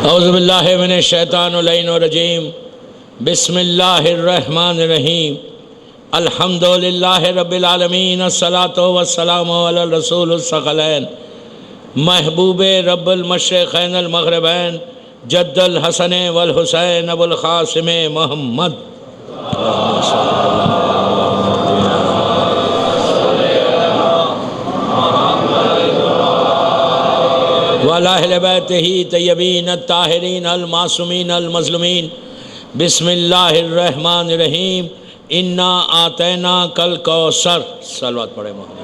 اعوذ باللہ من الشیطان اللعین الرجیم بسم اللہ الرحمن الرحیم الحمدللہ رب العالمین الصلاۃ والسلام علی الرسول الثقلین محبوب رب المشرقین المغربین جد الحسن والحسین ابو القاسم محمد وعلی اہل بیتہ طیبین الطاہرین المعصومین المظلومین بسم اللہ الرحمن الرحیم انا آتیناک الکوثر صلوات پڑھے محمد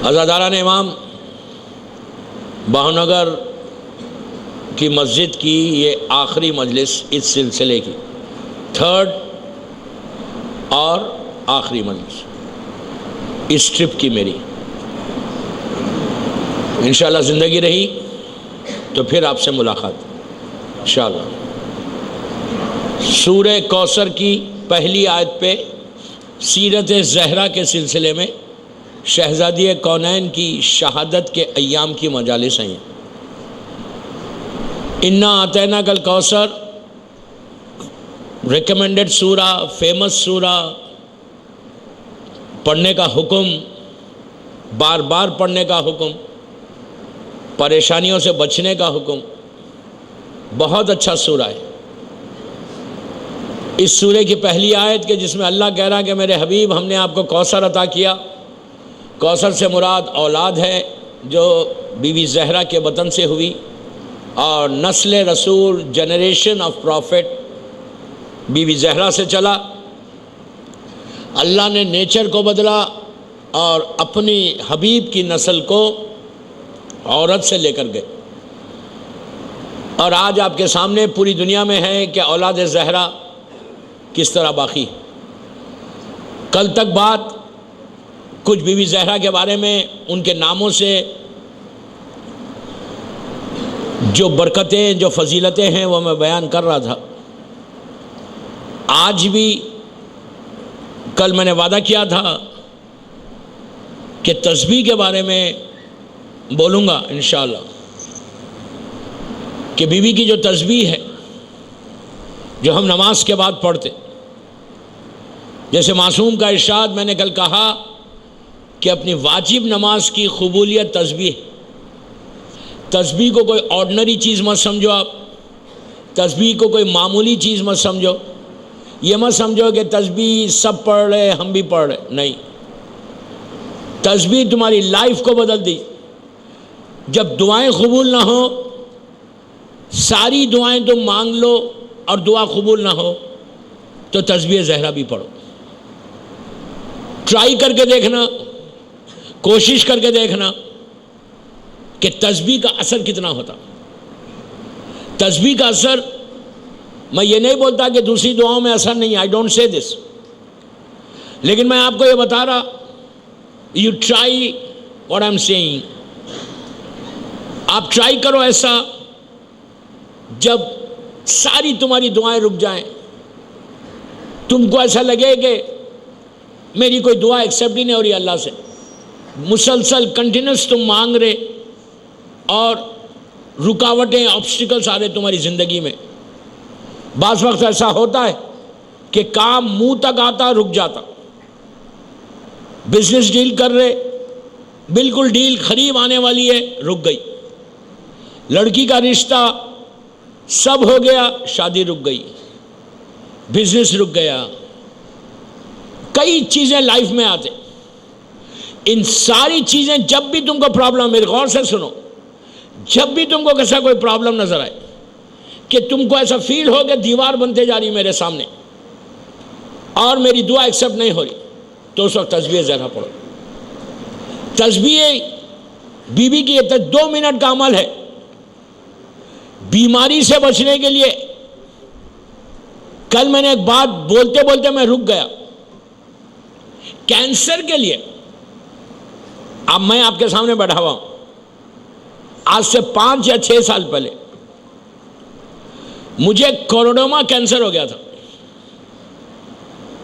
عزاداران امام بہونگر کی مسجد کی یہ آخری مجلس اس سلسلے کی تھرڈ اور آخری مجلس اس ٹرپ کی میری انشاءاللہ زندگی رہی تو پھر آپ سے ملاقات انشاءاللہ۔ سورہ کوثر کی پہلی آیت پہ سیرت زہرا کے سلسلے میں شہزادی کونین کی شہادت کے ایام کی مجالس ہیں۔ انا آتیناک الکوثر ریکمینڈڈ سورہ، فیمس سورہ، پڑھنے کا حکم، بار بار پڑھنے کا حکم، پریشانیوں سے بچنے کا حکم، بہت اچھا سورہ ہے۔ اس سورہ کی پہلی آیت کہ جس میں اللہ کہہ رہا کہ میرے حبیب ہم نے آپ کو کوثر عطا کیا۔ کوثر سے مراد اولاد ہے جو بیوی زہرا کے بطن سے ہوئی، اور نسل رسول جنریشن آف پروفٹ بیوی زہرا سے چلا۔ اللہ نے نیچر کو بدلا اور اپنی حبیب کی نسل کو عورت سے لے کر گئے، اور آج آپ کے سامنے پوری دنیا میں ہے کہ اولاد زہرا کس طرح باقی ہے۔ کل تک بات کچھ بیوی زہرا کے بارے میں، ان کے ناموں سے جو برکتیں، جو فضیلتیں ہیں وہ میں بیان کر رہا تھا۔ آج بھی کل میں نے وعدہ کیا تھا کہ تسبیح کے بارے میں بولوں گا انشاءاللہ، کہ بیوی کی جو تسبیح ہے جو ہم نماز کے بعد پڑھتے، جیسے معصوم کا ارشاد میں نے کل کہا کہ اپنی واجب نماز کی قبولیت تسبیح۔ تسبیح کو کوئی آرڈنری چیز مت سمجھو، آپ تسبیح کو کوئی معمولی چیز مت سمجھو، یہ مت سمجھو کہ تسبیح سب پڑھ رہے ہم بھی پڑھ رہے، نہیں۔ تسبیح تمہاری لائف کو بدل دی۔ جب دعائیں قبول نہ ہو، ساری دعائیں تم مانگ لو اور دعا قبول نہ ہو، تو تسبیح زہرا بھی پڑھو۔ ٹرائی کر کے دیکھنا، کوشش کر کے دیکھنا کہ تسبیح کا اثر کتنا ہوتا۔ تسبیح کا اثر، میں یہ نہیں بولتا کہ دوسری دعاؤں میں اثر نہیں، آئی ڈونٹ سے دس، لیکن میں آپ کو یہ بتا رہا، you try what I am seeing. آپ ٹرائی کرو ایسا، جب ساری تمہاری دعائیں رک جائیں، تم کو ایسا لگے کہ میری کوئی دعا ایکسیپٹ ہی نہیں ہو رہی اللہ سے، مسلسل کنٹینیوس تم مانگ رہے اور رکاوٹیں، آبسٹیکلس آ رہے تمہاری زندگی میں۔ بعض وقت ایسا ہوتا ہے کہ کام منہ تک آتا رک جاتا، بزنس ڈیل کر رہے، بالکل ڈیل قریب آنے والی ہے، رک گئی۔ لڑکی کا رشتہ سب ہو گیا، شادی رک گئی، بزنس رک گیا۔ کئی چیزیں لائف میں آتے، ان ساری چیزیں جب بھی تم کو پرابلم، میرے غور سے سنو، جب بھی تم کو کیسا کوئی پرابلم نظر آئے کہ تم کو ایسا فیل ہو کہ دیوار بنتے جا رہی میرے سامنے اور میری دعا ایکسیپٹ نہیں ہو رہی، تو اس وقت تسبیح زہرا پڑھو۔ تسبیح بیوی کی 2 منٹ کا عمل ہے، بیماری سے بچنے کے لیے۔ کل میں نے ایک بات بولتے بولتے میں رک گیا، کینسر کے لیے۔ اب میں آپ کے سامنے بیٹھا ہوا ہوں، آج سے 5 یا 6 سال پہلے مجھے کوروڈوما کینسر ہو گیا تھا،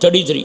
33।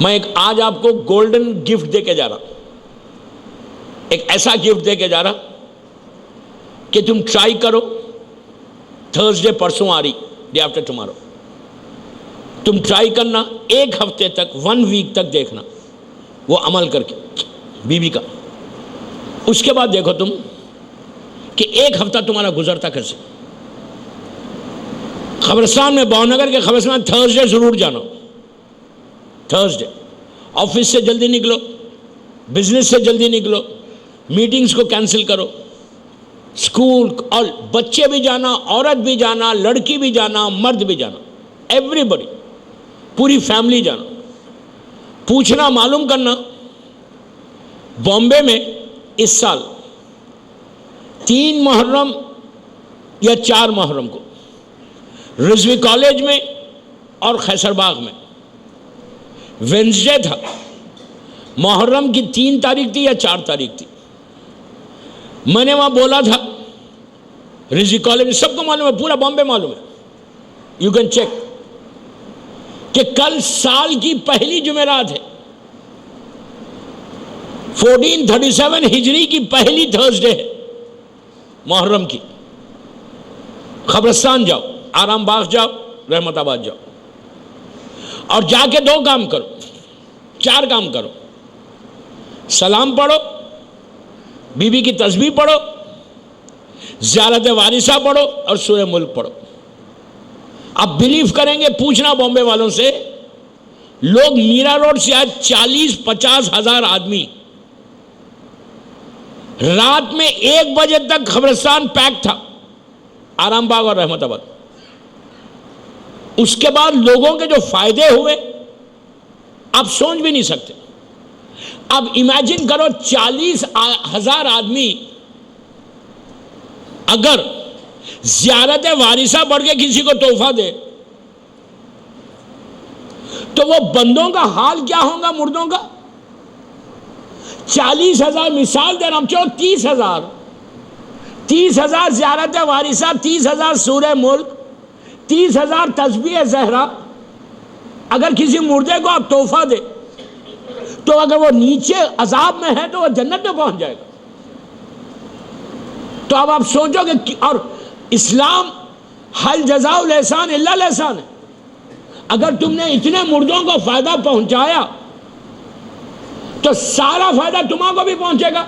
میں آج آپ کو گولڈن گفٹ دے کے جا رہا ہوں، ایک ایسا گفٹ دے کے جا رہا کہ تم ٹرائی کرو. تھرسڈے پرسوں آ رہی، ڈے آفٹر ٹمارو، تم ٹرائی کرنا 1 ہفتے تک، 1 ویک تک دیکھنا وہ عمل کر کے بیوی کا. اس کے بعد دیکھو تم کہ 1 ہفتہ تمہارا گزرتا کیسے. قبرستان میں، بھاؤنگر کے قبرستان تھرسڈے ضرور جانا. تھرسڈے آفس سے جلدی نکلو، بزنس سے جلدی نکلو، میٹنگز کو کینسل کرو، اسکول اور بچے بھی جانا، عورت بھی جانا، لڑکی بھی جانا، مرد بھی جانا، ایوری بڈی، پوری فیملی جانا. پوچھنا، معلوم کرنا. بامبے میں اس سال 3 محرم یا 4 محرم کو رضوی کالج میں اور خیسر باغ میں وینسڈے تھا. محرم کی 3 تاریخ تھی یا 4 تاریخ تھی. میں نے وہاں بولا تھا رضوی کالج میں، سب کو معلوم ہے، پورا بامبے معلوم ہے، یو کین چیک، کہ کل سال کی پہلی جمعرات ہے، 1437 ہجری کی پہلی تھرسڈے ہے محرم کی. قبرستان جاؤ، آرام باغ جاؤ، رحمت آباد جاؤ، اور جا کے 2 کام کرو، 4 کام کرو. سلام پڑھو، بی بی کی تسبیح پڑھو، زیارت وارثہ پڑھو، اور سورہ ملک پڑھو. آپ بلیو کریں گے، پوچھنا بامبے والوں سے، لوگ میرا روڈ سے آج 40-50 ہزار آدمی رات میں 1 بجے تک قبرستان پیک تھا، آرام باغ اور رحمت آباد. اس کے بعد لوگوں کے جو فائدے ہوئے آپ سوچ بھی نہیں سکتے. اب امیجن کرو 40,000 آدمی اگر زیارت وارثہ پڑھ کے کسی کو تحفہ دے تو وہ بندوں کا حال کیا ہوگا، مردوں کا. 40,000 مثال دے رہا ہوں، چلو 30,000، 30,000 زیارت وارثہ، 30,000 سورہ ملک، 30,000 تسبیح زہرا. اگر کسی مردے کو آپ تحفہ دے تو اگر وہ نیچے عذاب میں ہے تو وہ جنت میں پہنچ جائے گا. تو اب آپ سوچو کہ، اور اسلام حل جزاء الاحسان الا الاحسان ہے. اگر تم نے اتنے مردوں کو فائدہ پہنچایا تو سارا فائدہ تمہارے کو بھی پہنچے گا.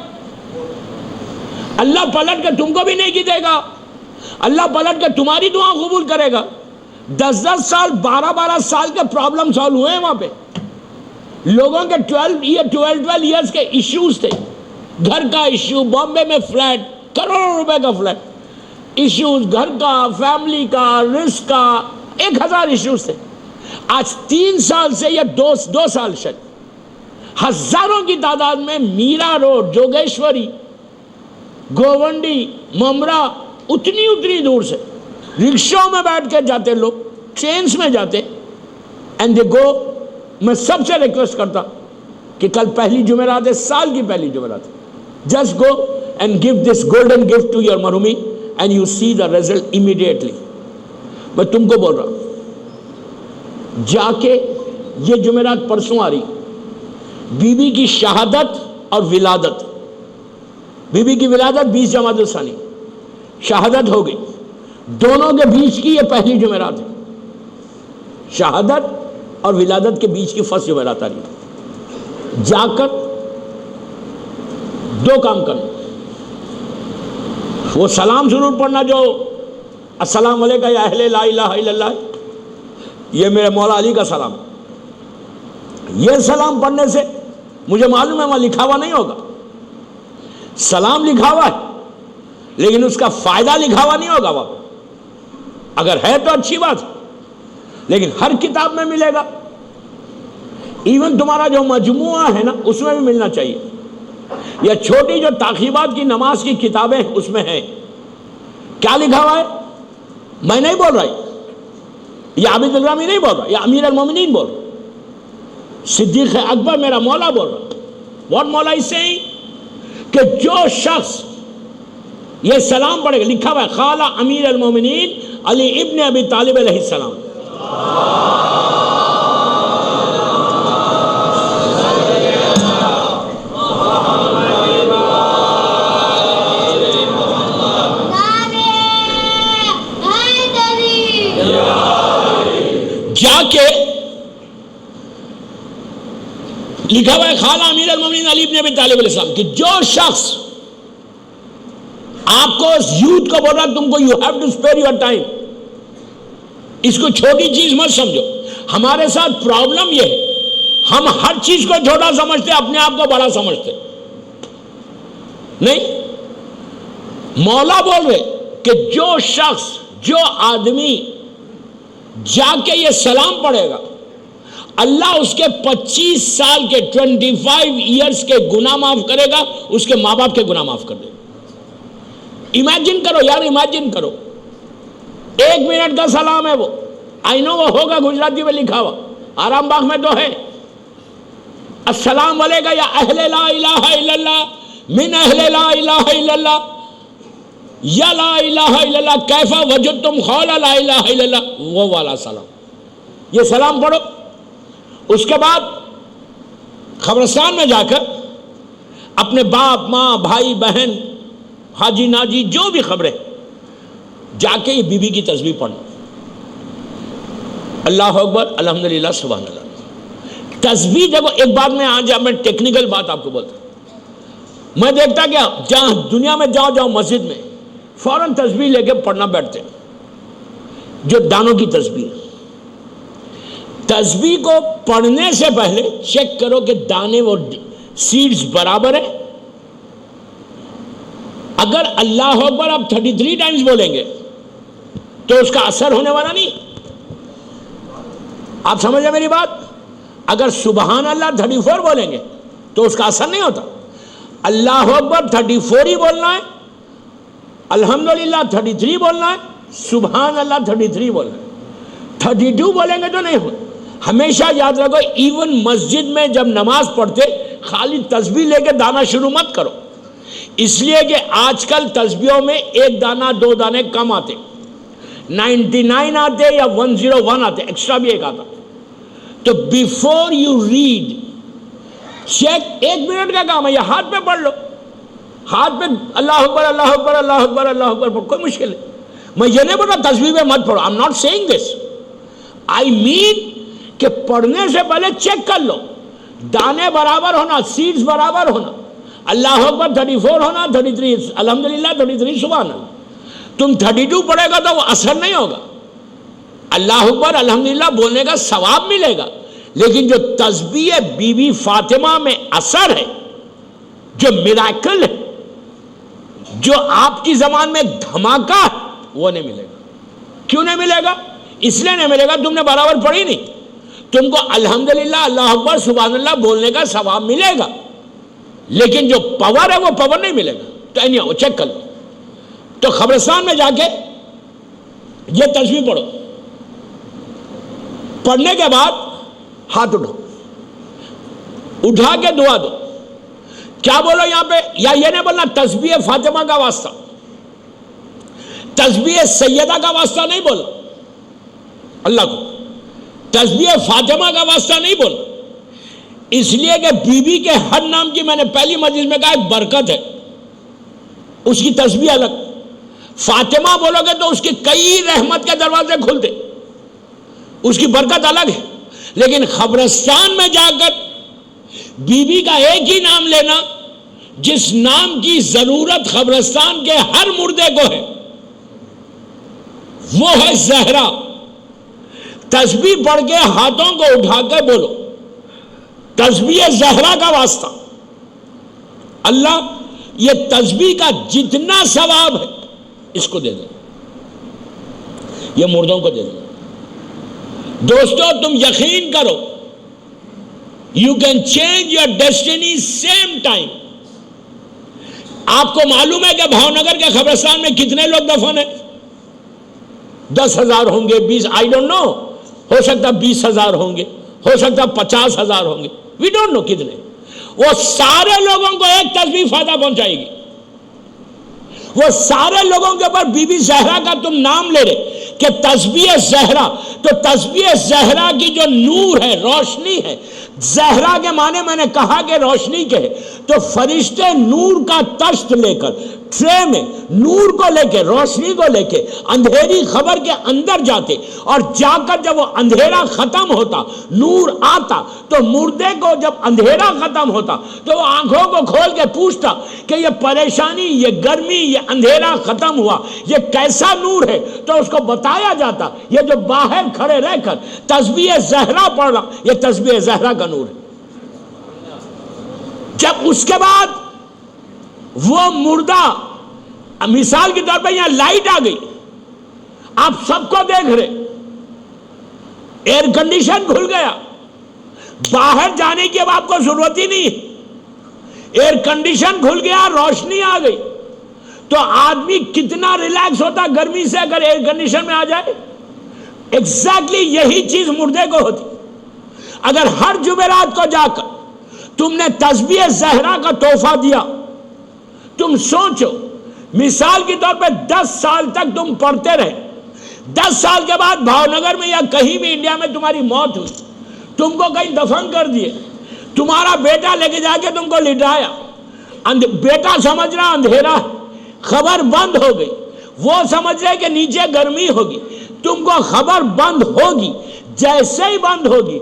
اللہ پلٹ کے تم کو بھی نیکی دے گا، اللہ پلٹ کے تمہاری دعا قبول کرے گا. 10 سال 12 سال کے پرابلم سالو ہوئے ہیں وہاں پہ. لوگوں کے 12 ایئرز کے ایشوز تھے. گھر کا ایشو، بامبے میں فلیٹ، کروڑوں روپے کا فلیٹ، ایشوز گھر کا، فیملی کا، رزق کا، 1000 ایشوز تھے. آج 3 سال سے یا 2 سال سے ہزاروں کی تعداد میں میرا روڈ، جوگیشوری، گوونڈی، ممرا، اتنی دور سے رکشوں میں بیٹھ کے جاتے لوگ، ٹرینز میں جاتے، اینڈ دے گو. میں سب سے ریکویسٹ کرتا کہ کل پہلی جمعرات ہے، سال کی پہلی جمعرات ہے، just go and give this golden gift to your مرحومی and you see the result immediately. میں تم کو بول رہا ہوں، جا کے یہ جمعرات پرسوں آ رہی، بی بی کی شہادت اور ولادت. بی بی کی ولادت 20 جمادی الثانی، شہادت ہو گئی، دونوں کے بیچ کی یہ پہلی جمعرات ہے. شہادت اور ولادت کے بیچ کی فرسٹ جمعرات آ رہی ہے. جا کر 2 کام کرنا. وہ سلام ضرور پڑھنا جو السلام علیکم یا اہل لا الہ الا اللہ، یہ میرے مولا علی کا سلام. یہ سلام پڑھنے سے مجھے معلوم ہے وہاں لکھا ہوا نہیں ہوگا، سلام لکھا ہوا ہے لیکن اس کا فائدہ لکھا ہوا نہیں ہوگا وہاں پہ. اگر ہے تو اچھی بات ہے، لیکن ہر کتاب میں ملے گا. ایون تمہارا جو مجموعہ ہے نا اس میں بھی ملنا چاہیے. یا چھوٹی جو تاخیبات کی نماز کی کتابیں اس میں ہیں. کیا لکھا ہوا ہے؟ میں نہیں بول رہا، یہ عابد الرامی نہیں بول رہا، یہ امیر المومنین بول رہا، صدیق اکبر میرا مولا بول رہا. واٹ مولا از سیئنگ؟ کہ جو شخص یہ سلام پڑھے گا، لکھا ہوا ہے خالہ امیر المومنین علی ابن ابی طالب علیہ السلام. لکھا ہوا ہے خالہ امیر المومنین علی بن ابی طالب علیہ السلام کہ جو شخص آپ کو یوتھ کو بول رہا تم کو you have to spare your time, اس کو چھوٹی چیز مت سمجھو. ہمارے ساتھ پرابلم یہ ہے ہم ہر چیز کو چھوٹا سمجھتے، اپنے آپ کو بڑا سمجھتے. نہیں، مولا بول رہے کہ جو شخص جو آدمی جا کے یہ سلام پڑھے گا اللہ اس کے 25 سال کے 25 ایئرس کے گناہ معاف کرے گا، اس کے ماں باپ کے گناہ معاف کر دے گا. امیجن کرو یار، امیجن کرو 1 منٹ کا سلام ہے وہ. آئی نو وہ ہوگا گجراتی میں لکھا ہوا، آرام باغ میں تو ہے. السلام علیکم یا اہل لا الہ الا اللہ من اہل لا الہ الا اللہ یا لا الہ الا اللہ کیفا وجدتم قول لا الہ الا اللہ، وہ والا سلام. یہ سلام پڑھو. اس کے بعد قبرستان میں جا کر اپنے باپ ماں بھائی بہن حاجی ناجی جو بھی خبریں جا کے یہ بی بی کی تسبیح پڑھنا. اللہ اکبر الحمدللہ سبحان اللہ. تسبیح دیکھو ایک بات میں ٹیکنیکل بات آپ کو بولتا ہوں. میں دیکھتا کیا جہاں دنیا میں جاؤ مسجد میں فوراً تسبیح لے کے پڑھنا بیٹھتے ہیں، جو دانوں کی تسبیح. تسبیح کو پڑھنے سے پہلے چیک کرو کہ دانے وہ سیڈز برابر ہیں. اگر اللہ اکبر آپ 33 ٹائمز بولیں گے تو اس کا اثر ہونے والا نہیں. آپ سمجھیں میری بات؟ اگر سبحان اللہ 34 بولیں گے تو اس کا اثر نہیں ہوتا. اللہ اکبر 34 ہی بولنا ہے، الحمدللہ 33 بولنا ہے، سبحان اللہ 33 بولنا ہے. 32 بولیں گے تو نہیں ہو. ہمیشہ یاد رکھو ایون مسجد میں جب نماز پڑھتے خالی تسبیح لے کے دانا شروع مت کرو، اس لیے کہ آج کل تسبیحوں میں 1 دانہ 2 دانے کم آتے، 99 آتے یا 101 آتے، ایکسٹرا بھی ایک آتا. تو before you read check. 1 minute کا کام ہے، یہ ہاتھ پہ پڑھ لو، ہاتھ پہ اللہ اکبر اللہ اکبر اللہ اکبر اللہ اکبر پڑھ، کوئی مشکل ہے. میں یہ نہیں بول رہا تسبیح میں مت پڑھو، آئی ایم ناٹ سیئنگ دس. آئی مین کہ پڑھنے سے پہلے چیک کر لو دانے برابر ہونا، سیڈز برابر ہونا. اللہ اکبر 34 ہونا، 33 الحمدللہ 33 سبحان اللہ. تم 32 پڑھے گا تو وہ اثر نہیں ہوگا. اللہ اکبر الحمدللہ بولنے کا ثواب ملے گا، لیکن جو تسبیح بی بی فاطمہ میں اثر ہے، جو میراکل ہے، جو آپ کی زبان میں دھماکہ ہے، وہ نہیں ملے گا. کیوں نہیں ملے گا؟ اس لیے نہیں ملے گا تم نے برابر پڑھی نہیں. تم کو الحمدللہ اللہ اکبر سبحان اللہ بولنے کا ثواب ملے گا، لیکن جو پاور ہے وہ پاور نہیں ملے گا. تو اینی چیک کر لو. تو قبرستان میں جا کے یہ تسبیح پڑھو. پڑھنے کے بعد ہاتھ اٹھو، اٹھا کے دعا دو. کیا بولو یہاں پہ؟ یا یہ نہیں بولنا تسبیح فاطمہ کا واسطہ، تسبیح سیدہ کا واسطہ نہیں بولنا. اللہ کو تسبیح فاطمہ کا واسطہ نہیں بولنا، اس لیے کہ بی بی کے ہر نام کی میں نے پہلی مجلس میں کہا ایک برکت ہے، اس کی تسبیح الگ. فاطمہ بولو گے تو اس کی کئی رحمت کے دروازے کھلتے، اس کی برکت الگ ہے. لیکن قبرستان میں جا کر بی بی کا ایک ہی نام لینا جس نام کی ضرورت قبرستان کے ہر مردے کو ہے، وہ ہے زہرا. تسبیح پڑھ کے ہاتھوں کو اٹھا کے بولو تسبیح زہرا کا واسطہ. اللہ یہ تسبیح کا جتنا ثواب ہے اس کو دے دے، یہ مردوں کو دے دے. دوستو تم یقین کرو you can change your destiny same time. آپ کو معلوم ہے کہ بھاؤ نگر کے قبرستان میں کتنے لوگ دفن ہیں؟ 10,000 ہوں گے، 20، آئی ڈونٹ نو. ہو سکتا 20,000 ہوں گے، ہو سکتا 50,000 ہوں گے، وی ڈونٹ نو کتنے. وہ سارے لوگوں کو ایک تسبیح فائدہ پہنچائے گی. وہ سارے لوگوں کے اوپر بی بی زہرا کا تم نام لے رہے کہ تسبیح زہرا، تو تسبیح زہرا کی جو نور ہے، روشنی ہے، زہرا کے معنی میں نے کہا کہ روشنی کے، تو فرشتے نور کا تشت لے کر، ٹرے میں نور کو لے کے، روشنی کو لے کے اندھیری خبر کے اندر جاتے، اور جا کر جب وہ اندھیرا ختم ہوتا، نور آتا، تو مردے کو جب اندھیرا ختم ہوتا تو وہ آنکھوں کو کھول کے پوچھتا کہ یہ پریشانی، یہ گرمی، یہ اندھیرا ختم ہوا، یہ کیسا نور ہے؟ تو اس کو بتایا جاتا یہ جو باہر کھڑے رہ کر تسبیح زہرا پڑھ رہا، یہ تسبیح زہرا کا نور ہے۔ جب اس کے بعد وہ مردہ، مثال کے طور پہ یہاں لائٹ آ گئی، آپ سب کو دیکھ رہے، ایئر کنڈیشن کھل گیا، باہر جانے کی اب آپ کو ضرورت ہی نہیں ہے، ایئر کنڈیشن کھل گیا، روشنی آ گئی، تو آدمی کتنا ریلیکس ہوتا گرمی سے اگر ایئر کنڈیشن میں آ جائے۔ ایگزیکٹلی یہی چیز مردے کو ہوتی۔ اگر ہر جمعرات کو جا کر تم نے تسبیح زہرا کا تحفہ دیا، تم سوچو مثال کے طور پہ 10 سال تک تم پڑھتے رہے، 10 سال کے بعد بھاونگر میں یا کہیں بھی انڈیا میں تمہاری موت ہوئی، تم کو کہیں دفن کر دیے، تمہارا بیٹا لے کے جا کے تم کو لٹایا، بیٹا سمجھ رہا اندھیرا ہے، خبر بند ہو گئی، وہ سمجھ رہے کہ نیچے گرمی ہوگی، تم کو خبر بند ہوگی، جیسے ہی بند ہوگی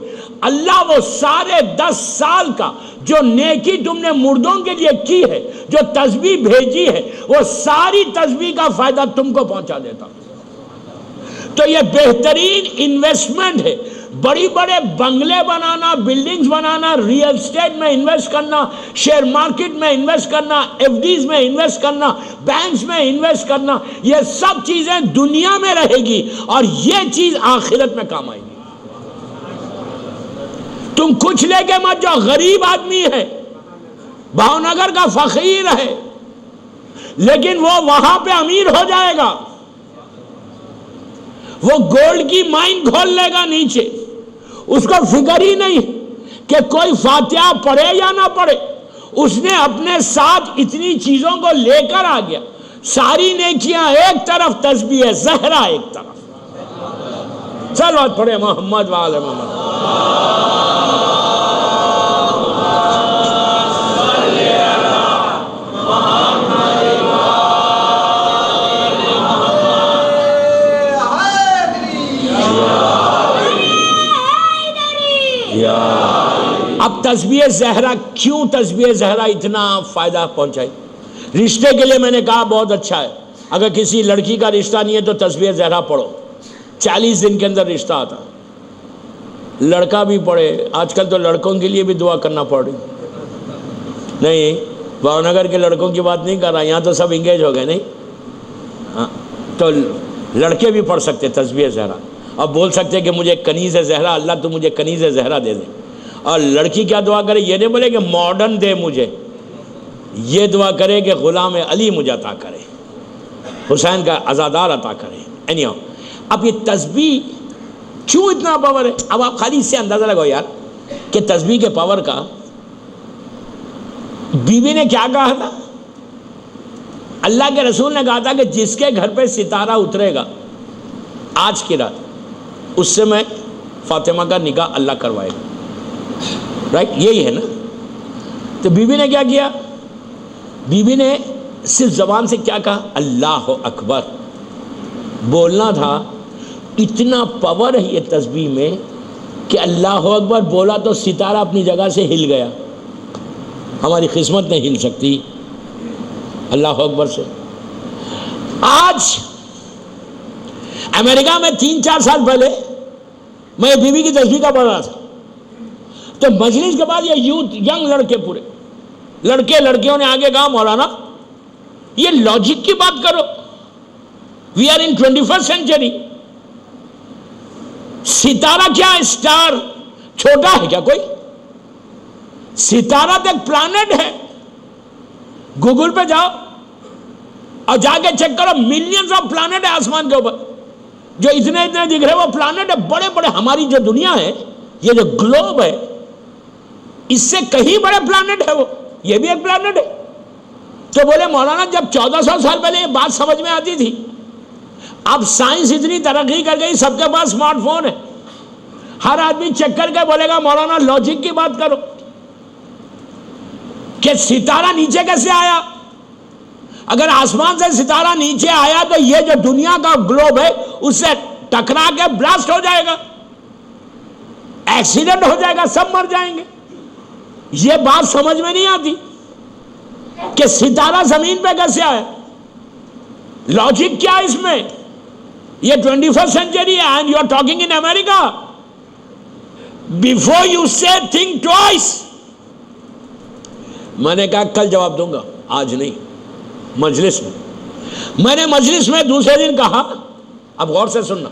اللہ وہ سارے 10 سال کا جو نیکی تم نے مردوں کے لیے کی ہے، جو تسبیح بھیجی ہے، وہ ساری تسبیح کا فائدہ تم کو پہنچا دیتا۔ تو یہ بہترین انویسٹمنٹ ہے۔ بڑی بڑے بنگلے بنانا، بلڈنگز بنانا، ریئل اسٹیٹ میں انویسٹ کرنا، شیئر مارکیٹ میں انویسٹ کرنا، ایف ڈیز میں انویسٹ کرنا، بینکس میں انویسٹ کرنا، یہ سب چیزیں دنیا میں رہے گی اور یہ چیز آخرت میں کام آئے گی۔ تم کچھ لے کے مت جو غریب آدمی ہے، بھاونگر کا فقیر ہے، لیکن وہ وہاں پہ امیر ہو جائے گا، وہ گولڈ کی مائن کھول لے گا نیچے، اس کو فکر ہی نہیں کہ کوئی فاتحہ پڑھے یا نہ پڑھے، اس نے اپنے ساتھ اتنی چیزوں کو لے کر آ گیا، ساری نیکیاں ایک طرف، تسبیح زہرا ایک طرف۔ چلو پڑھے محمد وآل محمد۔ اب تسبیح زہرا، کیوں تسبیح زہرا اتنا فائدہ پہنچائی؟ رشتے کے لیے میں نے کہا بہت اچھا ہے، اگر کسی لڑکی کا رشتہ نہیں ہے تو تسبیح زہرا پڑھو، 40 دن کے اندر رشتہ آتا۔ لڑکا بھی پڑھے، آج کل تو لڑکوں کے لیے بھی دعا کرنا پڑ رہی، نہیں بھاونگر کے لڑکوں کی بات نہیں کر رہا، یہاں تو سب انگیج ہو گئے، نہیں ہاں، تو لڑکے بھی پڑھ سکتے تسبیح زہرا، اب بول سکتے کہ مجھے کنیز زہرا، اللہ تو مجھے کنیز زہرا دے دے۔ اور لڑکی کیا دعا کرے؟ یہ نہیں بولے کہ ماڈرن دے مجھے، یہ دعا کرے کہ غلام علی مجھے عطا کرے، حسین کا عزادار عطا کرے۔ اب یہ تسبیح کیوں اتنا پاور ہے؟ اب آپ خالی اس سے اندازہ لگاؤ یار کہ تسبیح کے پاور کا۔ بی بی نے کیا کہا تھا؟ اللہ کے رسول نے کہا تھا کہ جس کے گھر پہ ستارہ اترے گا آج کی رات، اس سے میں فاطمہ کا نکاح اللہ کروائے گا، رائٹ؟ یہی ہے نا۔ تو بی بی نے کیا کیا؟ بی بی نے صرف زبان سے کیا کہا؟ اللہ اکبر بولنا تھا۔ اتنا پاور ہے یہ تسبیح میں کہ اللہ اکبر بولا تو ستارہ اپنی جگہ سے ہل گیا، ہماری قسمت نہیں ہل سکتی اللہ اکبر سے۔ آج امریکہ میں 3-4 سال پہلے میں بی بی کی تسبیح کا پڑھ رہا تھا، تو مجلس کے بعد یہ یوتھ، ینگ لڑکے، پورے لڑکے لڑکیوں نے آگے کہا مولانا یہ لاجک کی بات کرو، we are in 21st century, ستارہ کیا اسٹار چھوٹا ہے کیا؟ کوئی ستارہ تو ایک پلانٹ ہے، گوگل پہ جاؤ اور جا کے چیک کرو، ملینز آف پلانٹ ہے آسمان کے اوپر، جو اتنے اتنے دکھ رہے وہ پلانٹ ہے، بڑے بڑے۔ ہماری جو دنیا ہے، یہ جو گلوب ہے، اس سے کہیں بڑے پلانٹ ہے وہ، یہ بھی ایک پلانٹ ہے۔ تو بولے مولانا جب 1400 سال پہلے یہ بات سمجھ میں آتی تھی، اب سائنس اتنی ترقی کر گئی، سب کے پاس اسمارٹ فون ہے، ہر آدمی چیک کر کے بولے گا مولانا لاجک کی بات کرو کہ ستارہ نیچے کیسے آیا؟ اگر آسمان سے ستارہ نیچے آیا تو یہ جو دنیا کا گلوب ہے اس سے ٹکرا کے بلاسٹ ہو جائے گا، ایکسیڈنٹ ہو جائے گا، سب مر جائیں گے۔ یہ بات سمجھ میں نہیں آتی کہ ستارہ زمین پہ کیسے آیا، لاجک کیا اس میں؟ یہ 21st سینچری ہے and you are talking in America. Before you say think twice. میں نے کہا کل جواب دوں گا، آج نہیں، مجلس میں۔ میں نے مجلس میں دوسرے دن کہا، اب غور سے سننا،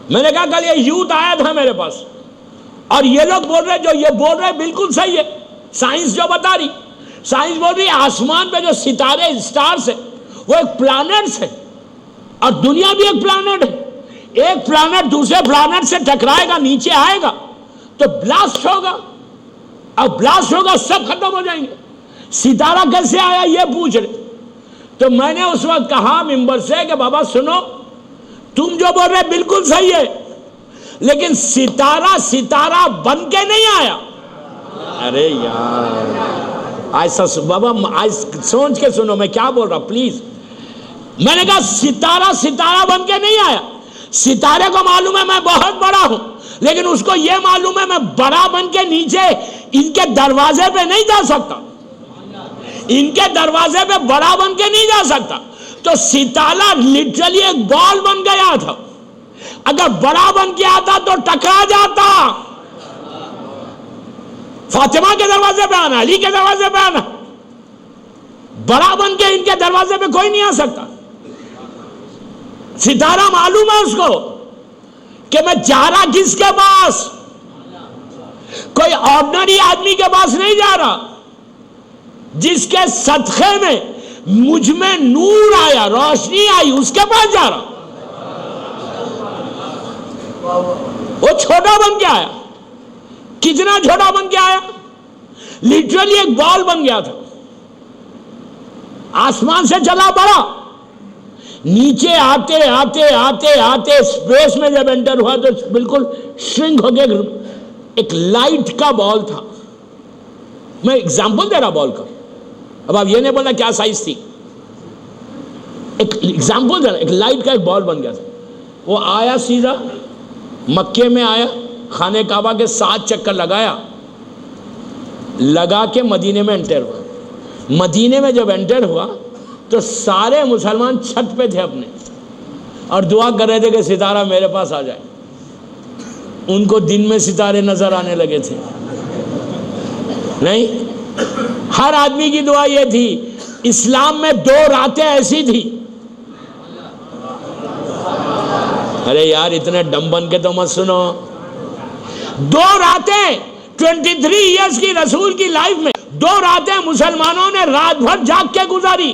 میں نے کہا کل یہ یوتھ آیا تھا میرے پاس اور یہ لوگ بول رہے، جو یہ بول رہے بالکل صحیح ہے، سائنس جو بتا رہی، سائنس بول رہی آسمان پہ جو ستارے اسٹارز ہیں وہ ایک پلانٹس ہے اور دنیا بھی ایک پلانٹ ہے۔ ایک پلانٹ دوسرے پلانٹ سے ٹکرائے گا، نیچے آئے گا تو بلاسٹ ہوگا، اور بلاسٹ ہوگا سب ختم ہو جائیں گے۔ ستارہ کیسے آیا یہ پوچھ رہے۔ تو میں نے اس وقت کہا ممبر سے کہ بابا سنو، تم جو بول رہے بالکل صحیح ہے، لیکن ستارہ بن کے نہیں آیا۔ ارے یار ایسا بابا سوچ کے سنو میں کیا بول رہا پلیز۔ میں نے کہا ستارہ بن کے نہیں آیا۔ ستارے کو معلوم ہے میں بہت بڑا ہوں، لیکن اس کو یہ معلوم ہے میں بڑا بن کے نیچے ان کے دروازے پہ نہیں جا سکتا، ان کے دروازے پہ بڑا بن کے نہیں جا سکتا۔ تو ستارہ لٹرلی ایک بال بن گیا تھا، اگر بڑا بن کے آتا تو ٹکرا جاتا۔ فاطمہ کے دروازے پہ آنا، علی کے دروازے پہ آنا، بڑا بن کے ان کے دروازے پہ کوئی نہیں آ سکتا۔ ستارہ معلوم ہے اس کو کہ میں جا رہا کس کے پاس، کوئی آرڈنری آدمی کے پاس نہیں جا رہا، جس کے صدقے میں مجھ میں نور آیا، روشنی آئی، اس کے پاس جا رہا۔ وہ چھوٹا بن کے آیا، کتنا چھوٹا بن کے آیا، لٹرلی ایک بال بن گیا تھا، آسمان سے چلا بڑا، نیچے آتے آتے آتے آتے اسپیس میں جب انٹر ہوا تو بالکل شرنک ہو کے ایک لائٹ کا بال تھا۔ میں ایگزامپل دے رہا بال کا، اب آپ یہ نہیں بولنا کیا سائز تھی، ایک ایگزامپل دے رہا، ایک لائٹ کا ایک بال بن گیا تھا۔ وہ آیا سیدھا مکے میں آیا، خانہ کعبہ کے 7 چکر لگا کے مدینے میں انٹر ہوا۔ مدینے میں جب انٹر ہوا تو سارے مسلمان چھت پہ تھے اپنے اور دعا کر رہے تھے کہ ستارہ میرے پاس آ جائے۔ ان کو دن میں ستارے نظر آنے لگے تھے، نہیں، ہر آدمی کی دعا یہ تھی۔ اسلام میں 2 راتیں ایسی تھی، ارے یار اتنے ڈم بن کے تو مت سنو، 2 راتیں 23 ایئرس کی رسول کی لائف میں 2 راتیں مسلمانوں نے رات بھر جاگ کے گزاری۔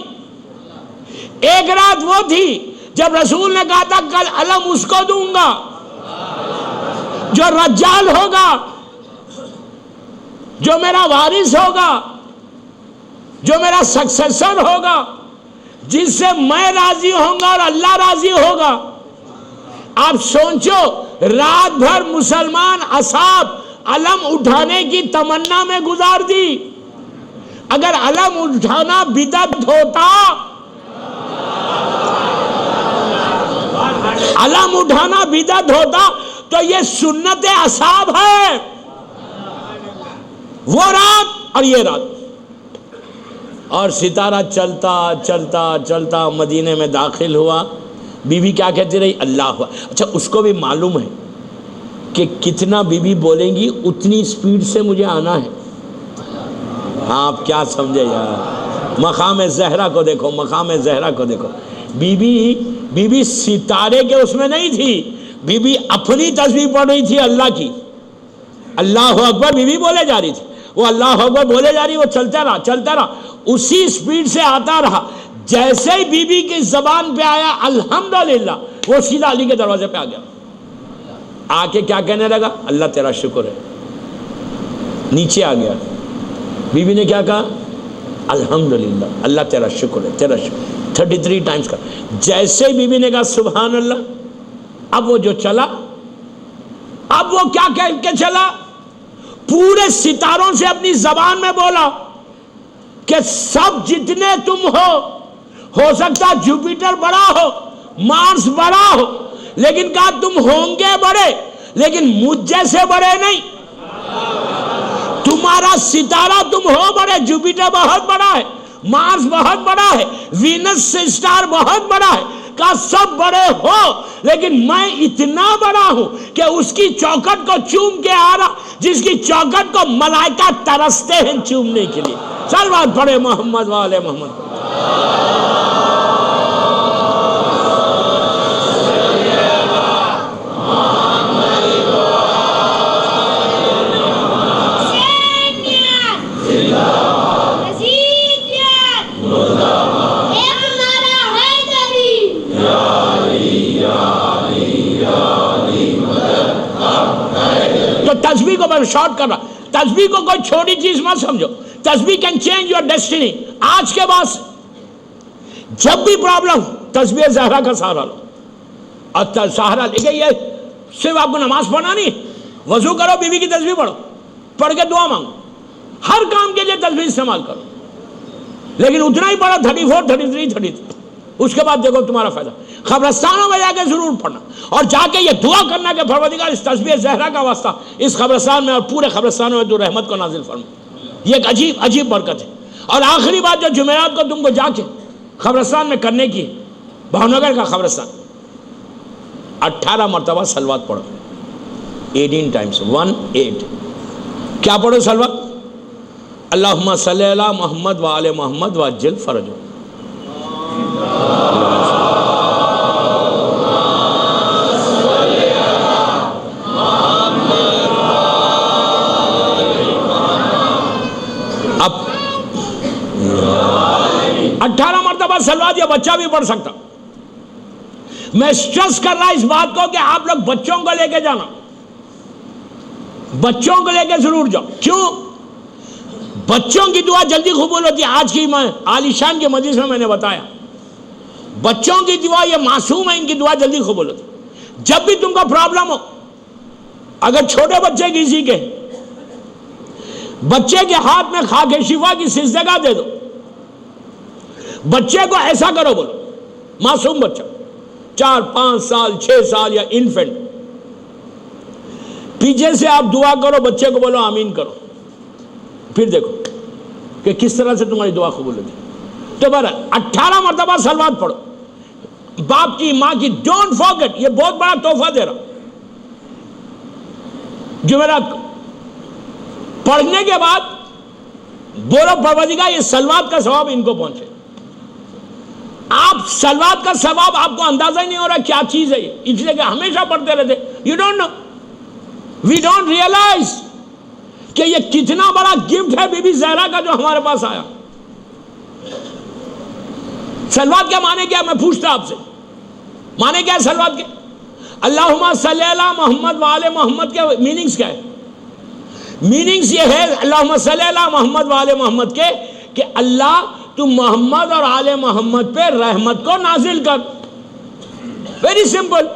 ایک رات وہ تھی جب رسول نے کہا تھا کل علم اس کو دوں گا جو رجال ہوگا، جو میرا وارث ہوگا، جو میرا سکسیسر ہوگا، جس سے میں راضی ہوں گا اور اللہ راضی ہوگا۔ آپ سوچو، رات بھر مسلمان اصحاب علم اٹھانے کی تمنا میں گزار دی۔ اگر علم اٹھانا بدعت ہوتا، علم اٹھانا بدعت ہوتا تو یہ سنت اصحاب ہے، وہ رات اور یہ رات۔ اور ستارہ چلتا چلتا چلتا مدینے میں داخل ہوا۔ بی بی کیا کہتی رہی؟ اللہ۔ اچھا اس کو بھی معلوم ہے کہ کتنا بی بی بولیں گی اتنی سپیڈ سے مجھے آنا ہے۔ آپ کیا سمجھے یار، مقام زہرا کو دیکھو، مقام زہرا کو دیکھو۔ بی بی ستارے کے اس میں نہیں تھی، بی بی اپنی تسبیح پڑھ رہی تھی اللہ کی۔ اللہ اکبر بی بی بولے جا رہی تھی، وہ اللہ اکبر بولے جا رہی، وہ چلتا رہا اسی سپیڈ سے آتا رہا۔ جیسے ہی بی بی کی زبان پہ آیا الحمدللہ، وہ سیدھا علی کے دروازے پہ آ گیا، آ کے کیا کہنے لگا؟ اللہ تیرا شکر ہے۔ نیچے آ گیا، بی بی نے کیا کہا؟ الحمدللہ، اللہ تیرا شکر ہے، تیرا شکر، 33 ٹائمز کا۔ جیسے بی بی نے کہا سبحان اللہ، اب وہ جو چلا، اب وہ کیا کہہ کے چلا؟ پورے ستاروں سے اپنی زبان میں بولا کہ سب جتنے تم ہو سکتا جوپیٹر بڑا ہو، مارس بڑا ہو، لیکن کہا تم ہوں گے بڑے لیکن مجھ جیسے بڑے نہیں۔ تمہارا ستارہ تم ہو بڑے، جوپیٹر بہت بڑا ہے، مارس بہت بڑا ہے، وینس اسٹار بہت بڑا ہے، کہا سب بڑے ہو لیکن میں اتنا بڑا ہوں کہ اس کی چوکھٹ کو چوم کے آ رہا جس کی چوکھٹ کو ملائکہ ترستے ہیں چومنے کے لیے۔ صلوات پڑھے محمد والے محمد۔ تسبیح کو میں شارٹ کر رہا، تسبیح کو کوئی چھوٹی چیز مت سمجھو، تسبیح کین چینج یور ڈیسٹینی۔ آج کے بعد جب بھی پرابلم تسبیح زہرا کا سہارا لو، اور سہارا لے کے، یہ صرف آپ کو نماز پڑھنا نہیں، وضو کرو، بیوی کی تسبیح پڑھو، پڑھ کے دعا مانگو، ہر کام کے لیے تسبیح استعمال کرو، لیکن اتنا ہی پڑھو 34 33 33، اس کے بعد دیکھو تمہارا فائدہ۔ قبرستانوں میں جا کے ضرور پڑھنا، اور جا کے یہ دعا کرنا کہ پروردگار اس تسبیح زہرا کا واسطہ اس قبرستان میں اور پورے قبرستانوں میں تو رحمت کو نازل فرما۔ یہ ایک عجیب عجیب برکت ہے۔ اور آخری بات جو جمعرات کو تم کو جا کے قبرستان میں کرنے کی، بھاؤنگر کا قبرستان، 18 مرتبہ صلوات پڑھو، 18 ٹائمز، 18۔ کیا پڑھو صلوات؟ اللہم صلی علی محمد وآل محمد وعجل فرجہ۔ اب 18 مرتبہ صلوات یہ بچہ بھی پڑھ سکتا۔ میں سٹریس کر رہا اس بات کو کہ آپ لوگ بچوں کو لے کے جانا، بچوں کو لے کے ضرور جاؤ۔ کیوں؟ بچوں کی دعا جلدی قبول ہوتی ہے۔ آج کی میں عالی شان کے مجلس میں نے بتایا، بچوں کی دعا یہ معصوم ہے، ان کی دعا جلدی قبول ہوتی ہے۔ جب بھی تم کو پرابلم ہو، اگر چھوٹے بچے کسی کے، بچے کے ہاتھ میں خاک شفا کی سجدگاہ دے دو، بچے کو ایسا کرو، بولو معصوم بچہ 4 5 سال 6 سال یا انفنٹ، پیچھے سے آپ دعا کرو، بچے کو بولو آمین کرو، پھر دیکھو کہ کس طرح سے تمہاری دعا قبول ہوتی ہے۔ تو بہرحال 18 مرتبہ صلوات پڑھو، باپ کی ماں کی، ڈونٹ فارگیٹ، یہ بہت بڑا تحفہ دے رہا۔ جمعرات کو پڑھنے کے بعد بولو پروردگار یہ صلوات کا ثواب ان کو پہنچے۔ آپ صلوات کا ثواب آپ کو اندازہ ہی نہیں ہو رہا کیا چیز ہے یہ، اس لیے کہ ہمیشہ پڑھتے رہتے، you don't know, we don't realize کہ یہ کتنا بڑا گفٹ ہے بی بی زہرا کا جو ہمارے پاس آیا۔ صلوات کے معنی کیا؟ میں پوچھتا آپ سے، معنی کیا ہے صلوات کے؟ اللہم صلی علی محمد وآل محمد کے میننگز کیا ہے؟ میننگز یہ ہے اللہم صلی علی محمد وآل محمد کے کہ اللہ تو محمد اور آل محمد پہ رحمت کو نازل کر۔ ویری سمپل،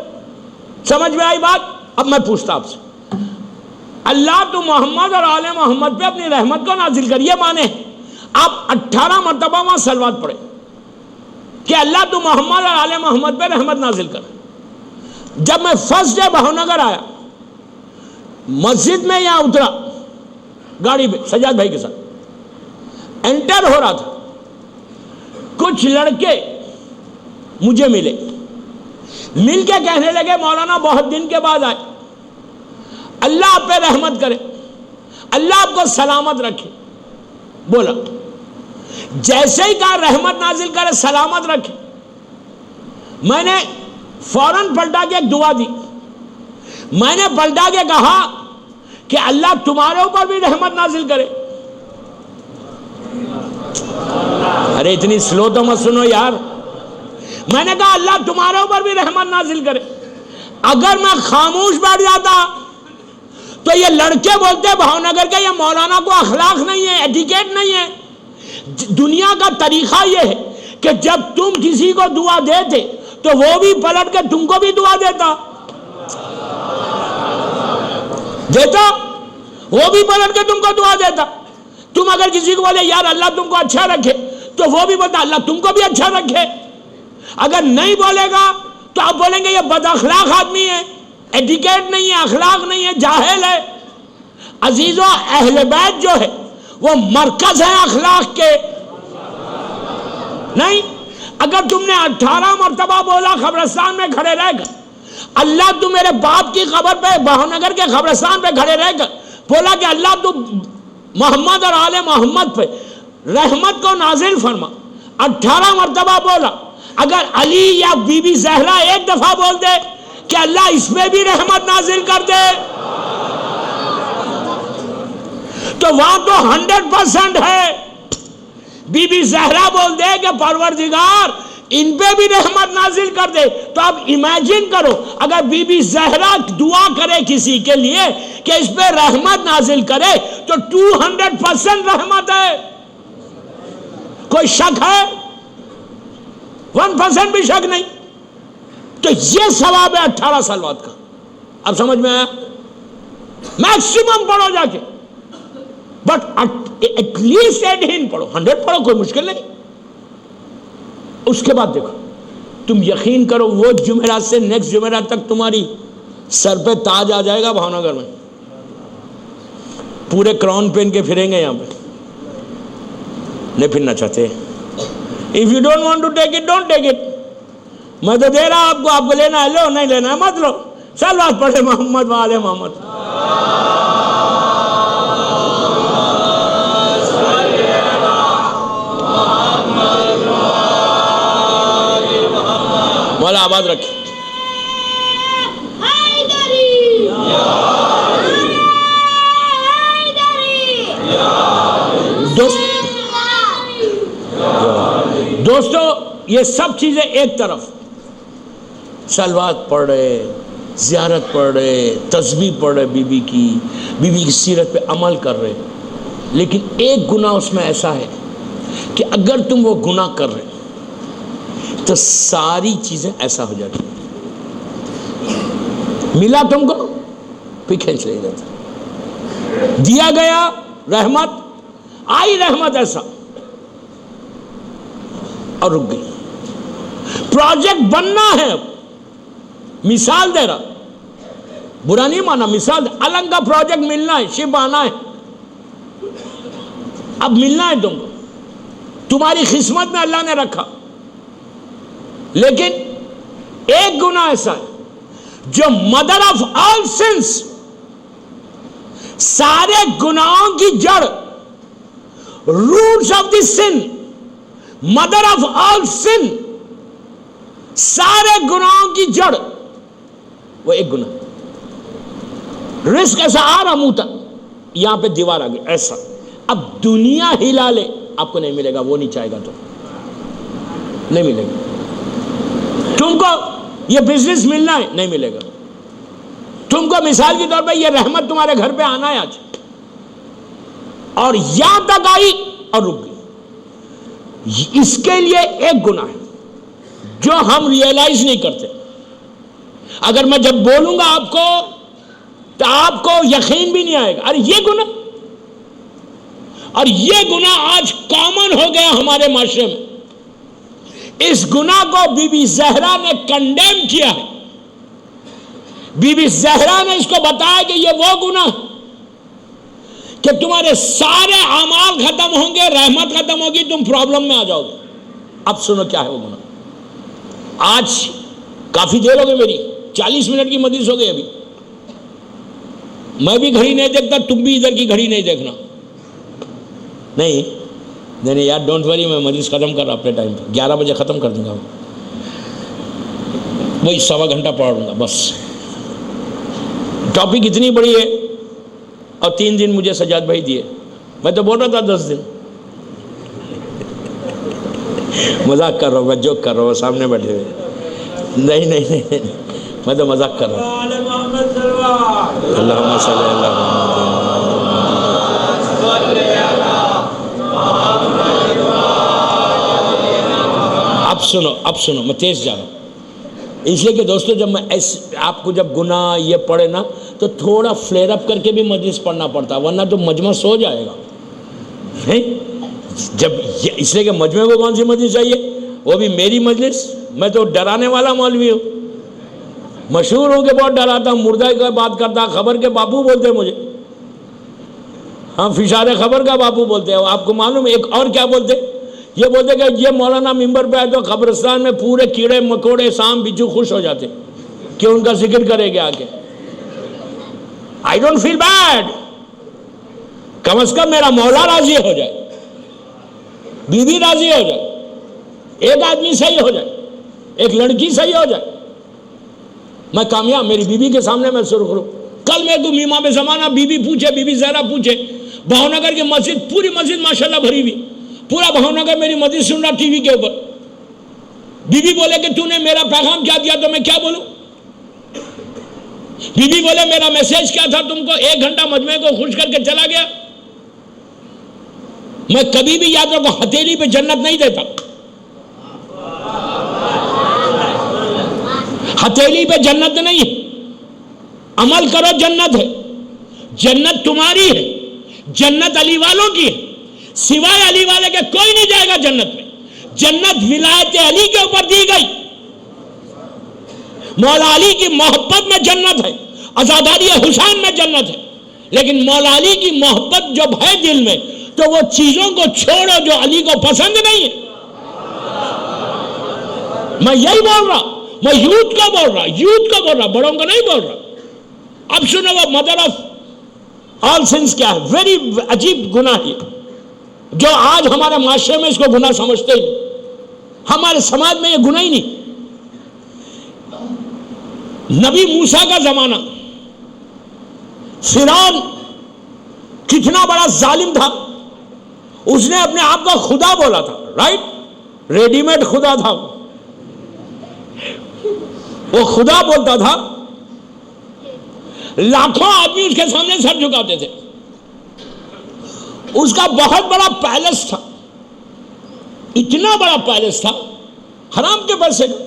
سمجھ میں آئی بات؟ اب میں پوچھتا آپ سے، اللہ تو محمد اور آل محمد پہ اپنی رحمت کو نازل کر، یہ معنی ہے۔ آپ 18 مرتبہ وہاں صلوات پڑھیں کہ اللہ تو محمد اور آل محمد پہ رحمت نازل کر۔ جب میں فرسٹ ڈے بھاؤنگر آیا، مسجد میں یہاں اترا گاڑی پہ سجاد بھائی کے ساتھ، انٹر ہو رہا تھا، کچھ لڑکے مجھے ملے، مل کے کہنے لگے مولانا بہت دن کے بعد آئے، اللہ آپ پہ رحمت کرے، اللہ آپ کو سلامت رکھے۔ بولا جیسے ہی کہا رحمت نازل کرے، سلامت رکھے، میں نے فوراً پلٹا کے ایک دعا دی، میں نے پلٹا کے کہا کہ اللہ تمہارے اوپر بھی رحمت نازل کرے۔ ارے اتنی سلو تو مت سنو یار، میں نے کہا اللہ تمہارے اوپر بھی رحمت نازل کرے۔ اگر میں خاموش بیٹھ جاتا تو یہ لڑکے بولتے بھاؤنگر کے یہ مولانا کو اخلاق نہیں ہے، ایٹیکیٹ نہیں ہے۔ دنیا کا طریقہ یہ ہے کہ جب تم کسی کو دعا دیتے تو وہ بھی پلٹ کے تم کو بھی دعا دیتا۔ دیتا، وہ بھی پلٹ کے تم کو دعا دیتا. تم اگر کسی کو بولے یار اللہ تم کو اچھا رکھے تو وہ بھی بولتا اللہ تم کو بھی اچھا رکھے. اگر نہیں بولے گا تو آپ بولیں گے یہ بد اخلاق آدمی ہے، ایٹیکیٹ نہیں ہے، اخلاق نہیں ہے، جاہل ہے. عزیزو، اہل بیت جو ہے وہ مرکز ہے اخلاق کے. نہیں، اگر تم نے 18 مرتبہ بولا قبرستان میں کھڑے رہ کر اللہ تو میرے باپ کی قبر پہ بہانگر کے قبرستان پہ کھڑے رہ کر بولا کہ اللہ تو محمد اور آل محمد پہ رحمت کو نازل فرما، 18 مرتبہ بولا. اگر علی یا بی بی زہرا ایک دفعہ بول دے کہ اللہ اس پہ بھی رحمت نازل کر دے تو وہاں تو 100% ہے. بی بی زہرا بول دے کہ پروردگار ان پہ بھی رحمت نازل کر دے تو اب امیجن کرو اگر بی بی زہرا دعا کرے کسی کے لیے کہ اس پہ رحمت نازل کرے تو 200% رحمت ہے. کوئی شک ہے؟ 1% بھی شک نہیں. تو یہ ثواب ہے 18 صلوات کا. اب سمجھ میں آیا؟ میکسیمم پڑھو جا کے، بٹ ایٹ لیسٹ 18 پڑھو، 100 پڑھو، کوئی مشکل نہیں. اس کے بعد دیکھو، تم یقین کرو وہ جمعرات سے نیکسٹ جمعرات تک تمہاری سر پہ تاج آ جائے گا. بھاونگر میں پورے کراؤن پہن کے پھریں گے. یہاں پہ نہیں پھرنا چاہتے. If you don't want to take it, don't take it. میں تو دے رہا آپ کو لینا ہے لو، نہیں لینا ہے مت لو. صلوات پڑھے محمد وآل محمد. مولا آباد رکھے. دوستو یہ سب چیزیں ایک طرف، صلوات پڑھ رہے، زیارت پڑھ رہے، تسبیح پڑھ رہے، بی بی کی سیرت پہ عمل کر رہے، لیکن ایک گناہ اس میں ایسا ہے کہ اگر تم وہ گناہ کر رہے تو ساری چیزیں ایسا ہو جاتی. ملا تم کو پھر کھینچ لے جاتا، دیا گیا رحمت، آئی رحمت ایسا اور رک گئی. پروجیکٹ بننا ہے. مثال دے رہا، برا نہیں مانا، مثال دے. الگ کا پروجیکٹ ملنا ہے، شپ آنا ہے، اب ملنا ہے تم کو، تمہاری قسمت میں اللہ نے رکھا. لیکن ایک گناہ ایسا ہے جو مدر آف آل سنس، سارے گناہوں کی جڑ، roots of the sin, mother of all sin, سارے گناہوں کی جڑ وہ ایک گناہ. رزق ایسا آ رہا منہ تک، یہاں پہ دیوار آ گئی ایسا. اب دنیا ہلا لے آپ کو نہیں ملے گا، وہ نہیں چاہے گا تو نہیں ملے گا. تم کو یہ بزنس ملنا ہے، نہیں ملے گا. تم کو مثال کے طور پہ یہ رحمت تمہارے گھر پہ آنا ہے آج، اور یہاں تک آئی اور رک گئی. اس کے لیے ایک گناہ ہے جو ہم ریئلائز نہیں کرتے. اگر میں جب بولوں گا آپ کو تو آپ کو یقین بھی نہیں آئے گا. ارے یہ گناہ، اور یہ گناہ آج کامن ہو گیا ہمارے معاشرے میں. اس گناہ کو بی بی زہرا نے کنڈیم کیا ہے. بی بی زہرا نے اس کو بتایا کہ یہ وہ گناہ کہ تمہارے سارے اعمال ختم ہوں گے، رحمت ختم ہوگی، تم پرابلم میں آ جاؤ گے. اب سنو کیا ہے وہ گناہ. آج کافی دیر ہو گئی، میری 40 منٹ کی مجلس ہو گئی. ابھی میں بھی گھڑی نہیں دیکھتا، تم بھی ادھر کی گھڑی نہیں دیکھنا. نہیں یار ڈونٹ وری، میں مجلس ختم کر رہا اپنے ٹائم پہ. 11 بجے ختم کر دوں گا، وہی 1.25 گھنٹہ پڑھوں گا بس. ٹاپک اتنی بڑی ہے اور 3 دن مجھے سجاد بھائی دیے. میں تو بول رہا تھا 10 دن. مذاق کر رہا ہوں، میں جوک کر رہا ہوں، سامنے بیٹھے ہوئے. نہیں میں تو مذاق کر رہا ہوں. اللہم صلی اللہ اب سنو میں تیز جا رہا ہوں. اس لیے کہ دوستو جب میں آپ کو جب گناہ یہ پڑھے نا تو تھوڑا فلیئر اپ کر کے بھی مجلس پڑھنا پڑتا، ورنہ تو مجمع سو جائے گا. جب اس لیے کہ مجمع کو کون سی مجلس چاہیے، وہ بھی میری مجلس. میں تو ڈرانے والا مولوی ہوں، مشہور ہوں کہ بہت ڈراتا ہوں، مردہ کی بات کرتا، خبر کے باپو بولتے مجھے. ہاں فشار خبر کا باپو بولتے ہیں. آپ کو معلوم ہے ایک اور کیا بولتے، یہ بولتے کہ یہ مولانا ممبر پہ آئے تو قبرستان میں پورے کیڑے مکوڑے سام بچھو خوش ہو جاتے کہ ان کا ذکر کرے گے آگے. I don't feel bad. کم از کم میرا مولا راضی ہو جائے، بیوی راضی ہو جائے، ایک آدمی صحیح ہو جائے، ایک لڑکی صحیح ہو جائے، میں کامیاب. میری بیوی کے سامنے میں سرخرو. کل میں کو امام زمانہ بیوی پوچھے، بیوی زہرا پوچھے، بہاؤ نگر کی مسجد، پوری مسجد ماشاءاللہ بھری ہوئی، پورا بہاؤ نگر میری مسجد سن رہا ٹی وی کے اوپر. بیوی بولے کہ تو نے میرا پیغام کیا دیا، تو میں کیا بولوں. بیوی بولے میرا میسج کیا تھا تم کو، 1 گھنٹہ مجمع کو خوش کر کے چلا گیا. میں کبھی بھی یاد رکھو ہتھیلی پہ جنت نہیں دیتا، ہتھیلی پہ جنت نہیں ہے. عمل کرو جنت ہے، جنت تمہاری ہے، جنت علی والوں کی ہے. سوائے علی والے کے کوئی نہیں جائے گا جنت میں. جنت ولایت علی کے اوپر دی گئی. مولا علی کی محبت میں جنت ہے، عزاداری حسین میں جنت ہے. لیکن مولا علی کی محبت جب ہے دل میں تو وہ چیزوں کو چھوڑو جو علی کو پسند نہیں ہے. میں یہی بول رہا، میں یوتھ کا بول رہا، بڑوں کا نہیں بول رہا. اب سنو وہ مدر آف آل سنس کیا ہے. ویری عجیب گناہ ہے جو آج ہمارے معاشرے میں اس کو گناہ سمجھتے ہی. ہمارے سماج میں یہ گناہ ہی نہیں. نبی موسیٰ کا زمانہ، فرعون کتنا بڑا ظالم تھا، اس نے اپنے آپ کو خدا بولا تھا. رائٹ، ریڈی میڈ خدا تھا وہ خدا بولتا تھا. لاکھوں آدمی اس کے سامنے سر جھکاتے تھے. اس کا بہت بڑا پیلس تھا، اتنا بڑا پیلس تھا حرام کے پیسے کا.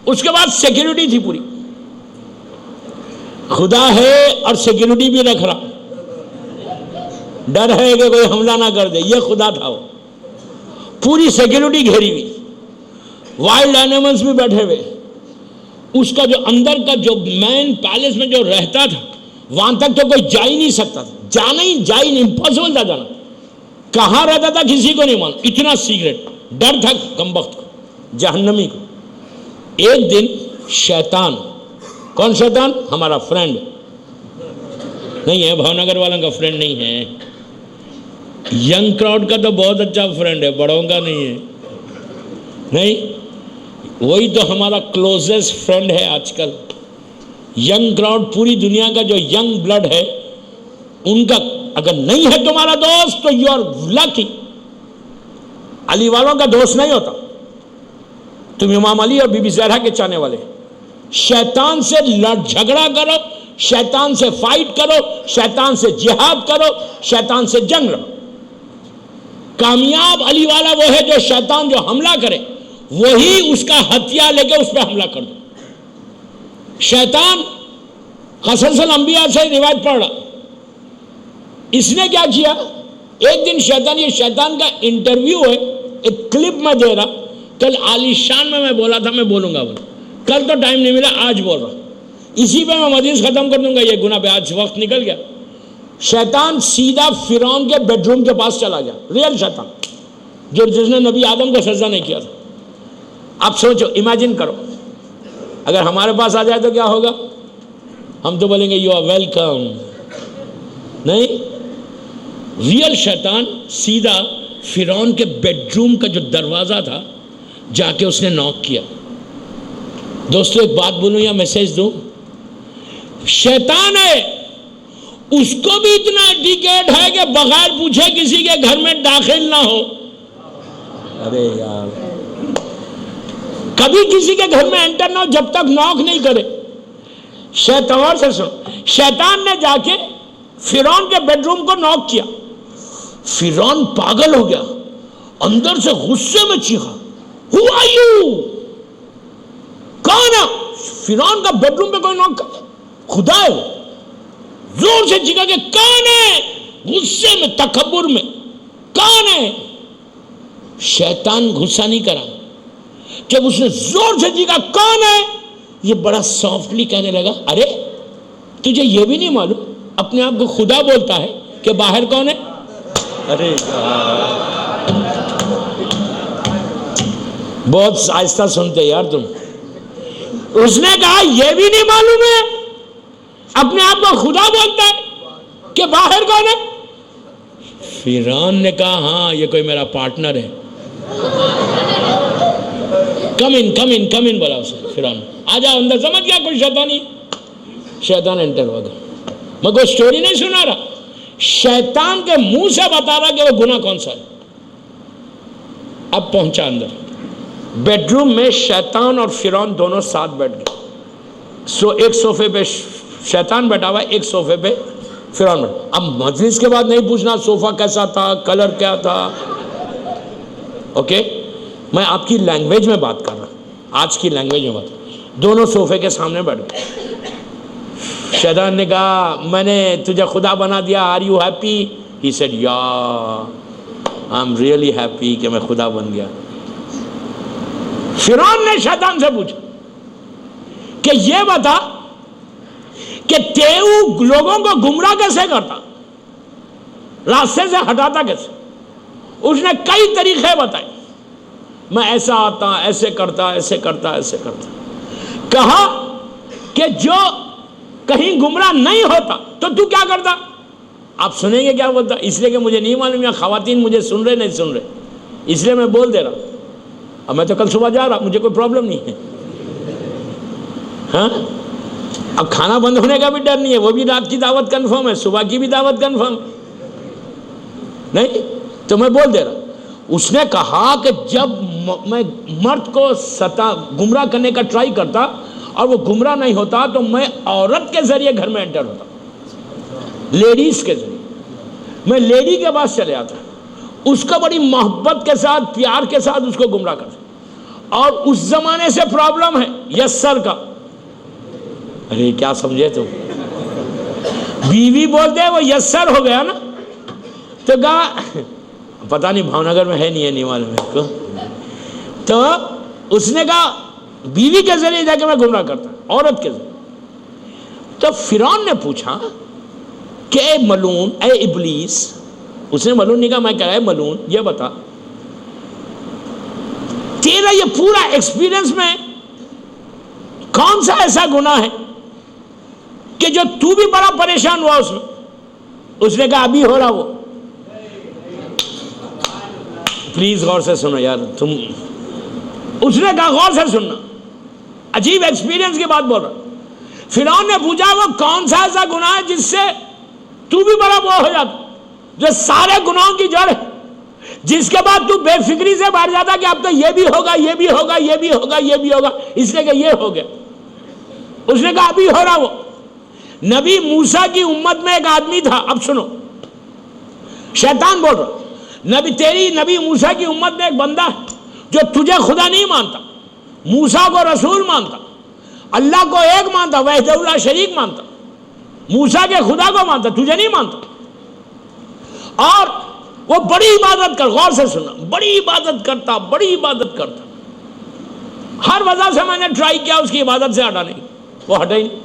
اس کے بعد سیکیورٹی تھی پوری. خدا ہے اور سیکیورٹی بھی رکھ رہا، ڈر ہے کہ کوئی حملہ نہ کر دے. یہ خدا تھا، وہ پوری سیکیورٹی گھیری ہوئی، وائلڈ اینیملز بھی بیٹھے ہوئے. اس کا جو اندر کا جو مین پیلس میں جو رہتا تھا، وہاں تک تو کوئی جا ہی نہیں سکتا تھا. جانا ہی امپاسبل تھا جانا. کہاں رہتا تھا کسی کو نہیں معلوم، اتنا سیکرٹ. ڈر تھا کمبخت کو، جہنمی کو. ایک دن شیطان، کون شیطان؟ ہمارا فرینڈ نہیں ہے، بھاؤ نگر والوں کا فرینڈ نہیں ہے. ینگ کراؤڈ کا تو بہت اچھا فرینڈ ہے، بڑوں کا نہیں ہے. نہیں، وہی تو ہمارا کلوزسٹ فرینڈ ہے آج کل. ینگ کراؤڈ، پوری دنیا کا جو ینگ بلڈ ہے ان کا اگر نہیں ہے تمہارا دوست تو یو آر لکی. علی والوں کا دوست نہیں ہوتا. تم امام علی اور بی بی زہرا کے چاہنے والے. شیطان سے جھگڑا کرو، شیطان سے فائٹ کرو، شیطان سے جہاد کرو، شیطان سے جنگ لڑو. کامیاب علی والا وہ ہے جو شیطان جو حملہ کرے وہی اس کا ہتھیار لے کے اس پہ حملہ کر دو. شیطان قصص الانبیاء سے روایت پڑھ رہا، اس نے کیا کیا؟ ایک دن شیطان، یہ شیطان کا انٹرویو ہے، ایک کلپ میں دے رہا. کل عالی شان میں بولا تھا میں بولوں گا، کل تو ٹائم نہیں ملا، آج بول رہا. اسی پہ میں مجلس ختم کر دوں گا، یہ گناہ پہ آج وقت نکل گیا. شیطان سیدھا فرعون کے بیڈ روم کے پاس چلا گیا. ریئل شیطان جس نے نبی آدم کو سجدہ نہیں کیا تھا. اب سوچو، امیجن کرو اگر ہمارے پاس آ جائے تو کیا ہوگا؟ ہم تو بولیں گے یو آر ویلکم. نہیں، ریئل شیطان سیدھا فرعون کے بیڈ روم کا جو دروازہ تھا جا کے اس نے نوک کیا. دوستو ایک بات بولوں یا میسج دوں؟ شیطان ہے، اس کو بھی اتنا ایٹیکیٹ ہے کہ بغیر پوچھے کسی کے گھر میں داخل نہ ہو. ارے یار، کبھی کسی کے گھر میں انٹر نہ ہو جب تک نوک نہیں کرے. شیطان سے سن، شیطان نے جا کے فرعون کے بیڈ روم کو نوک کیا. فرعون پاگل ہو گیا، اندر سے غصے میں چیخا، Who are you؟ کون ہے؟ فرعون کا بیڈ روم پہ کوئی نوک کرے؟ خدا ہے وہ. زور سے چیخا کہ کون ہے؟ غصے میں، تکبر میں، کون ہے؟ شیطان غصہ نہیں کرا. جب اس نے زور سے چیخا کون ہے، یہ بڑا سافٹلی کہنے لگا، ارے تجھے یہ بھی نہیں معلوم اپنے آپ کو خدا بولتا ہے کہ باہر کون ہے؟ ارے بہت آہستہ سنتے یار تم. اس نے کہا یہ بھی نہیں معلوم ہے اپنے آپ کو خدا بولتا ہے کہ باہر کون ہے؟ فرعون نے کہا ہاں یہ کوئی میرا پارٹنر ہے. کم ان بولا اسے فرعون، آ جاؤ اندر. سمجھ گیا کوئی شیطانی. شیطان انٹر ہو گیا. میں کوئی سٹوری نہیں سنا رہا، شیطان کے منہ سے بتا رہا کہ وہ گناہ کون سا ہے. اب پہنچا اندر بیڈ روم میں، شیطان اور فرعون دونوں ساتھ بیٹھ گئے. ایک صوفے پہ شیطان بیٹھا ہوا ہے، ایک صوفے پہ فرعون بیٹھا. اب مجلس کے بعد نہیں پوچھنا صوفہ کیسا تھا، کلر کیا تھا. اوکے، میں آپ کی لینگویج میں بات کر رہا ہوں، آج کی لینگویج میں بات. دونوں صوفے کے سامنے بیٹھ گئے. شیطان نے کہا میں نے تجھے خدا بنا دیا، are you happy? He said یا آئی ایم ریئلی ہیپی کہ میں خدا بن گیا. فرعون نے شیطان سے پوچھا کہ یہ بتا کہ تیو لوگوں کو گمراہ کیسے کرتا، راستے سے ہٹاتا کیسے؟ اس نے کئی طریقے بتائے. میں ایسا آتا، ایسے کرتا، ایسے کرتا، ایسے کرتا. کہا کہ جو کہیں گمراہ نہیں ہوتا تو کیا کرتا؟ آپ سنیں گے کیا بولتا. اس لیے کہ مجھے نہیں معلوم یا خواتین مجھے سن رہے نہیں سن رہے، اس لیے میں بول دے رہا. اب میں تو کل صبح جا رہا، مجھے کوئی پرابلم نہیں ہے. ہاں، اب کھانا بند ہونے کا بھی ڈر نہیں ہے، وہ بھی رات کی دعوت کنفرم ہے، صبح کی بھی دعوت کنفرم نہیں، تو میں بول دے رہا. اس نے کہا کہ جب میں مرد کو گمراہ کرنے کا ٹرائی کرتا اور وہ گمراہ نہیں ہوتا تو میں عورت کے ذریعے گھر میں انٹر ہوتا، لیڈیز کے ذریعے. میں لیڈی کے پاس چلے آتا، اس کو بڑی محبت کے ساتھ، پیار کے ساتھ اس کو گمراہ کرتا. اور اس زمانے سے پرابلم ہے یسر کا. ارے کیا سمجھے تم؟ بیوی بولتے وہ یسر ہو گیا نا، تو کہا پتہ نہیں بھاونگر میں ہے نہیں معلوم ہے کو. تو اس نے کہا بیوی کے ذریعے جا کے میں گمراہ کرتا، عورت کے ذریعے. تو فرعون نے پوچھا کہ اے ملون، اے ابلیس. اس نے ملون نہیں کہا، میں کہا اے ملون، یہ بتا تیرا یہ پورا ایکسپیرینس میں کون سا ایسا گناہ ہے کہ جو تو بھی بڑا پریشان ہوا اس میں؟ اس نے کہا ابھی ہو رہا وہ. پلیز غور سے سنو یار تم. اس نے کہا غور سے سننا، عجیب ایکسپیرینس کی بات بول رہا. فرعون نے پوچھا وہ کون سا ایسا گناہ ہے جس سے تو بھی بڑا وہ ہو جاتا، جو سارے گناہوں کی جڑ ہے، جس کے بعد تو بے فکری سے باہر جاتا کہ اب تو یہ بھی ہوگا، یہ بھی ہوگا، یہ بھی ہوگا، یہ بھی ہوگا، اس لیے کہ یہ ہو گیا. اس نے کہا ابھی ہو رہا وہ. نبی موسیٰ کی امت میں ایک آدمی تھا. اب سنو، شیطان بول رہا نبی موسیٰ کی امت میں ایک بندہ ہے جو تجھے خدا نہیں مانتا، موسیٰ کو رسول مانتا، اللہ کو ایک مانتا، وحدہ اللہ شریک مانتا، موسیٰ کے خدا کو مانتا، تجھے نہیں مانتا. اور وہ بڑی عبادت کر، غور سے سننا، بڑی عبادت کرتا، بڑی عبادت کرتا. ہر وجہ سے میں نے ٹرائی کیا اس کی عبادت سے ہٹانے کی، وہ ہٹا ہی نہیں.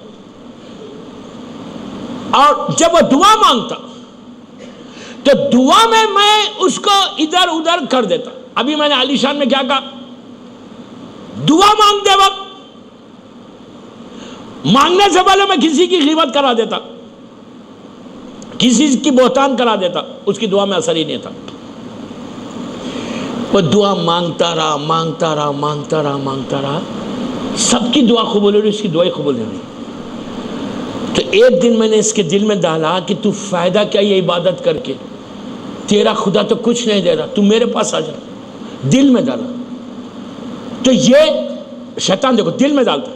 اور جب وہ دعا مانگتا تو دعا میں اس کو ادھر ادھر کر دیتا. ابھی میں نے علی شان میں کیا کہا؟ دعا مانگتے وقت مانگنے سے پہلے میں کسی کی غیبت کرا دیتا، کسی کی بہتان کرا دیتا، اس کی دعا میں اثر ہی نہیں تھا. وہ دعا مانگتا رہا، مانگتا رہا، مانگتا رہا، مانگتا رہا. سب کی دعا قبول ہو رہی، اس کی دعائیں قبول نہیں ہوئی. تو ایک دن میں نے اس کے دل میں ڈالا کہ تو فائدہ کیا یہ عبادت کر کے، تیرا خدا تو کچھ نہیں دے رہا، تو میرے پاس آ جا. دل میں ڈالا. تو یہ شیطان دیکھو دل میں ڈالتا،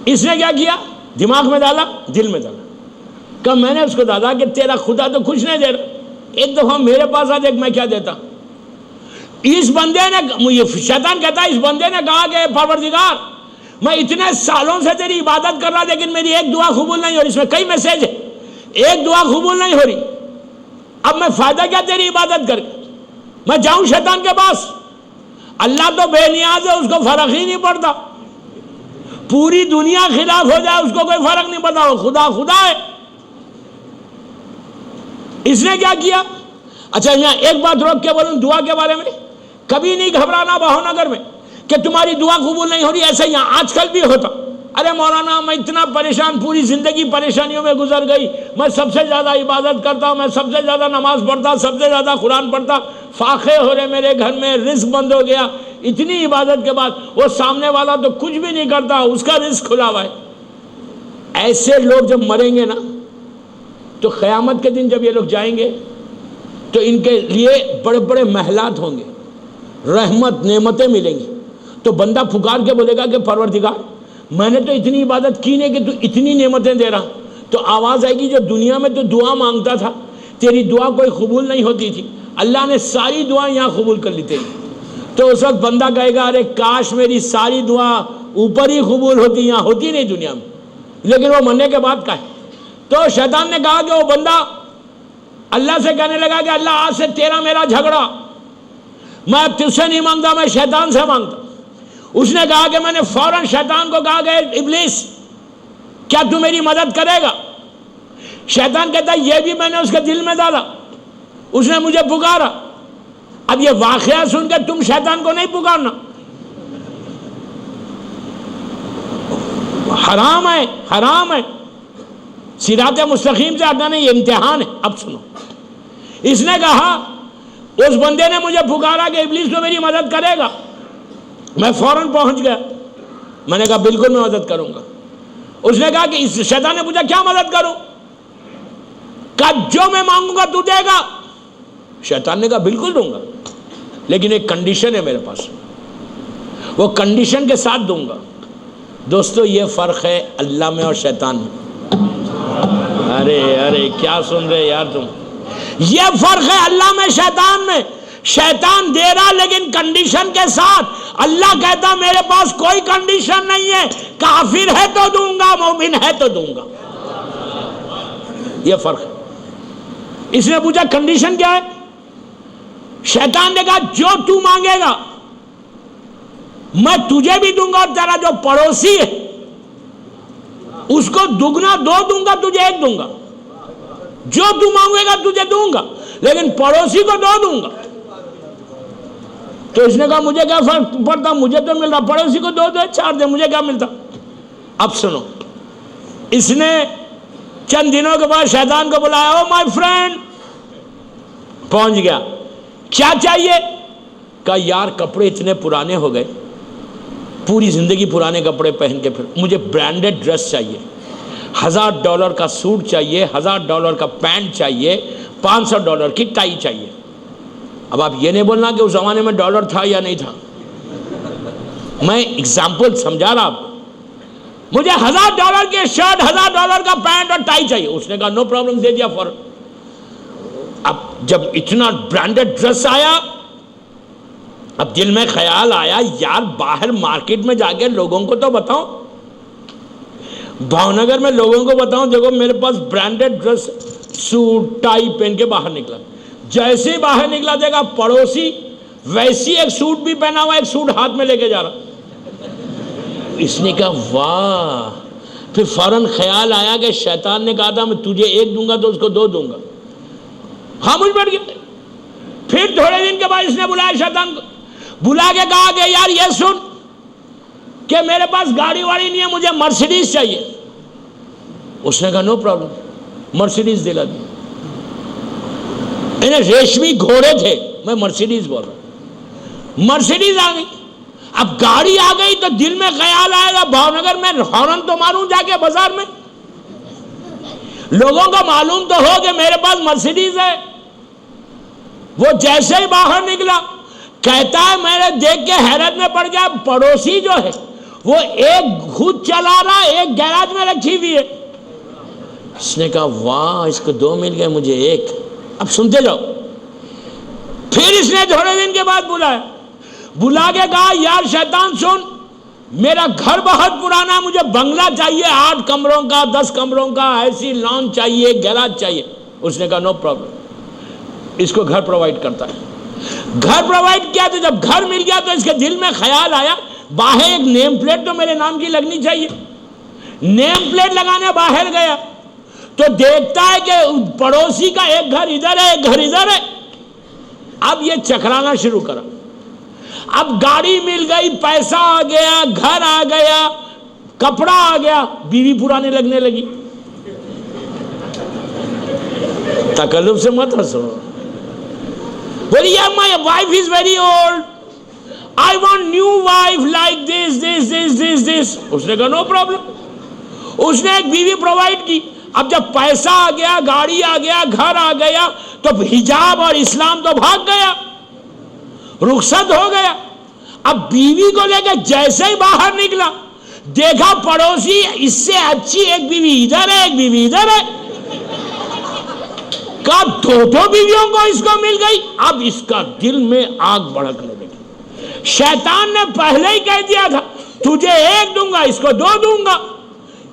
اس نے کیا کیا؟ دماغ میں ڈالا، دل میں ڈالا. کہ میں نے اس کو ڈالا کہ تیرا خدا تو کچھ نہیں دے رہا، ایک دفعہ میرے پاس آ جائے میں کیا دیتا. اس بندے نے، شیطان کہتا ہے اس بندے نے کہا کہ پروردگار میں اتنے سالوں سے تیری عبادت کر رہا لیکن میری ایک دعا قبول نہیں ہو رہی، اس میں کئی میسج ہے، ایک دعا قبول نہیں ہو رہی، اب میں فائدہ کیا تیری عبادت کر کے؟ میں جاؤں شیطان کے پاس؟ اللہ تو بے نیاز ہے، اس کو فرق ہی نہیں پڑتا، پوری دنیا خلاف ہو جائے اس کو کوئی فرق نہیں پڑتا، وہ خدا خدا ہے۔ اس نے کیا کیا؟ اچھا یہاں ایک بات روک کے بولوں دعا کے بارے میں، کبھی نہیں گھبرانا بہو نگر میں کہ تمہاری دعا قبول نہیں ہو رہی، ایسا یہاں آج کل بھی ہوتا۔ ارے مولانا میں اتنا پریشان، پوری زندگی پریشانیوں میں گزر گئی، میں سب سے زیادہ عبادت کرتا ہوں، میں سب سے زیادہ نماز پڑھتا، سب سے زیادہ قرآن پڑھتا، فاقے ہو رہے میرے گھر میں، رزق بند ہو گیا، اتنی عبادت کے بعد وہ سامنے والا تو کچھ بھی نہیں کرتا، اس کا رزق کھلا ہوا ہے۔ ایسے لوگ جب مریں گے نا تو قیامت کے دن جب یہ لوگ جائیں گے تو ان کے لیے بڑے بڑے محلات ہوں گے، رحمت نعمتیں ملیں گی، تو بندہ پکار کے بولے گا کہ پروردگار میں نے تو اتنی عبادت کی نہیں کہ تو اتنی نعمتیں دے رہا، تو آواز آئے گی جو دنیا میں تو دعا مانگتا تھا تیری دعا کوئی قبول نہیں ہوتی تھی، اللہ نے ساری دعائیں یہاں قبول کر لی تیری، تو اس وقت بندہ کہے گا ارے کاش میری ساری دعا اوپر ہی قبول ہوتی، یہاں ہوتی نہیں دنیا میں، لیکن وہ مرنے کے بعد کا ہے۔ تو شیطان نے کہا کہ وہ بندہ اللہ سے کہنے لگا کہ اللہ آج سے تیرا میرا جھگڑا، میں اب تجھ سے نہیں مانگتا، میں شیطان سے مانگتا۔ اس نے کہا کہ میں نے فوراً شیطان کو کہا کہ ابلیس کیا تو میری مدد کرے گا؟ شیطان کہتا ہے یہ بھی میں نے اس کے دل میں ڈالا، اس نے مجھے پکارا۔ اب یہ واقعہ سن کے تم شیطان کو نہیں پکارنا، حرام ہے، حرام ہے، صراط مستقیم سے ہٹانا، یہ امتحان ہے۔ اب سنو، اس نے کہا اس بندے نے مجھے پکارا کہ ابلیس تو میری مدد کرے گا، میں فوراً پہنچ گیا، میں نے کہا بالکل میں مدد کروں گا۔ اس نے کہا کہ شیطان نے پوچھا کیا مدد کروں؟ کہا جو میں مانگوں گا تو دے گا۔ شیطان نے کہا بالکل دوں گا، لیکن ایک کنڈیشن ہے میرے پاس، وہ کنڈیشن کے ساتھ دوں گا۔ دوستو یہ فرق ہے اللہ میں اور شیطان میں۔ ارے کیا سن رہے یار تم؟ یہ فرق ہے اللہ میں شیطان میں۔ شیطان دے رہا لیکن کنڈیشن کے ساتھ، اللہ کہتا میرے پاس کوئی کنڈیشن نہیں ہے، کافر ہے تو دوں گا، مومن ہے تو دوں گا۔ یہ فرق ہے۔ اس نے پوچھا کنڈیشن کیا ہے؟ شیطان نے کہا جو تو مانگے گا میں تجھے بھی دوں گا، اور تیرا جو پڑوسی ہے اس کو دگنا دو دوں گا، تجھے ایک دوں گا۔ جو تو مانگے گا تجھے دوں گا، لیکن پڑوسی کو دو دوں گا۔ تو اس نے کہا مجھے کیا فرق پڑتا، مجھے تو مل رہا، پڑوسی کو دو دے چار دے، مجھے کیا ملتا۔ اب سنو، اس نے چند دنوں کے بعد شیطان کو بلایا، او مائی فرینڈ، پہنچ گیا، کیا چاہیے؟ کہا یار کپڑے اتنے پرانے ہو گئے، پوری زندگی پرانے کپڑے پہن کے پھر، مجھے برانڈڈ ڈریس چاہیے، $1000 کا سوٹ چاہیے، $1000 کا پینٹ چاہیے، $500 کی ٹائی چاہیے۔ اب آپ یہ نہیں بولنا کہ اس زمانے میں ڈالر تھا یا نہیں تھا، میں اگزامپل سمجھا رہا آپ کو۔ مجھے $1000 کی شرٹ، $1000 کا پینٹ اور ٹائی چاہیے۔ اس نے کہا نو پرابلم، دے دیا فوراً۔ اب جب اتنا برانڈڈ ڈریس آیا، اب دل میں خیال آیا یار باہر مارکیٹ میں جا کے لوگوں کو تو بتاؤں، بھاونگر میں لوگوں کو بتاؤں دیکھو میرے پاس برانڈڈ ڈریس، سوٹ ٹائی پہن کے باہر نکلا۔ جیسے ہی باہر نکلا دیکھا پڑوسی ویسی ایک سوٹ بھی پہنا ہوا، ایک سوٹ ہاتھ میں لے کے جا رہا۔ اس نے کہا واہ، پھر فوراً خیال آیا کہ شیطان نے کہا تھا میں تجھے ایک دوں گا تو اس کو دو دوں گا، خاموش بیٹھ گیا۔ پھر تھوڑے دن کے بعد اس نے بلایا شیطان کو، بلا کے کہا کہ یار یہ سن کہ میرے پاس گاڑی واڑی نہیں ہے، مجھے مرسیڈیز چاہیے۔ اس نے کہا نو پرابلم، مرسیڈیز دلا دی۔ انہیں ریشمی گھوڑے تھے، میں مرسیڈیز بول رہا ہوں، مرسیڈیز آ گئی۔ اب گاڑی آ گئی تو دل میں خیال آئے گا بھاونگر میں ہارن تو ماروں جا کے بازار میں، لوگوں کو معلوم تو ہو کہ میرے پاس مرسیڈیز ہے۔ وہ جیسے ہی باہر نکلا کہتا ہے میں نے دیکھ کے حیرت میں پڑ گیا، پڑوسی جو ہے وہ ایک خود چلا رہا، ایک گیراج میں رکھی ہوئی ہے۔ اس نے کہا واہ، اس کو دو مل گئے، مجھے ایک۔ اب سنتے جاؤ۔ پھر اس نے تھوڑے دن کے بعد بلایا، بلا کے کہا یار شیطان سن، میرا گھر بہت پرانا، مجھے بنگلہ چاہیے 8 کمروں کا 10 کمروں کا، ایسی لان چاہیے، گیراج چاہیے. اس نے کہا نو پرابلم، اس کو گھر پرووائڈ کرتا ہے. گھر پرووائڈ کیا تو جب گھر مل گیا تو اس کے دل میں خیال آیا باہر ایک نیم پلیٹ تو میرے نام کی لگنی چاہیے. نیم پلیٹ لگانے باہر گیا تو دیکھتا ہے کہ پڑوسی کا ایک گھر ادھر ہے ایک گھر ادھر ہے. اب یہ چکرانا شروع کرا. اب گاڑی مل گئی، پیسہ آ گیا، گھر آ گیا، کپڑا آ گیا، بیوی پرانے لگنے لگی. تکلف سے مت ہنسو. بولی yeah, my wife is very old. I want new wife like this. اس نے کہا no problem. اس نے ایک بیوی پرووائڈ کی. اب جب پیسہ آ گیا، گاڑی آ گیا، گھر آ گیا تو حجاب اور اسلام تو بھاگ گیا، رخصت ہو گیا. اب بیوی کو لے کے جیسے ہی باہر نکلا دیکھا پڑوسی اس سے اچھی ایک بیوی ادھر ہے ایک بیوی ادھر ہے. کہا 2 بیویوں کو اس کو مل گئی. اب اس کا دل میں آگ بھڑکنے لگی. شیطان نے پہلے ہی کہہ دیا تھا تجھے 1 دوں گا اس کو 2 دوں گا.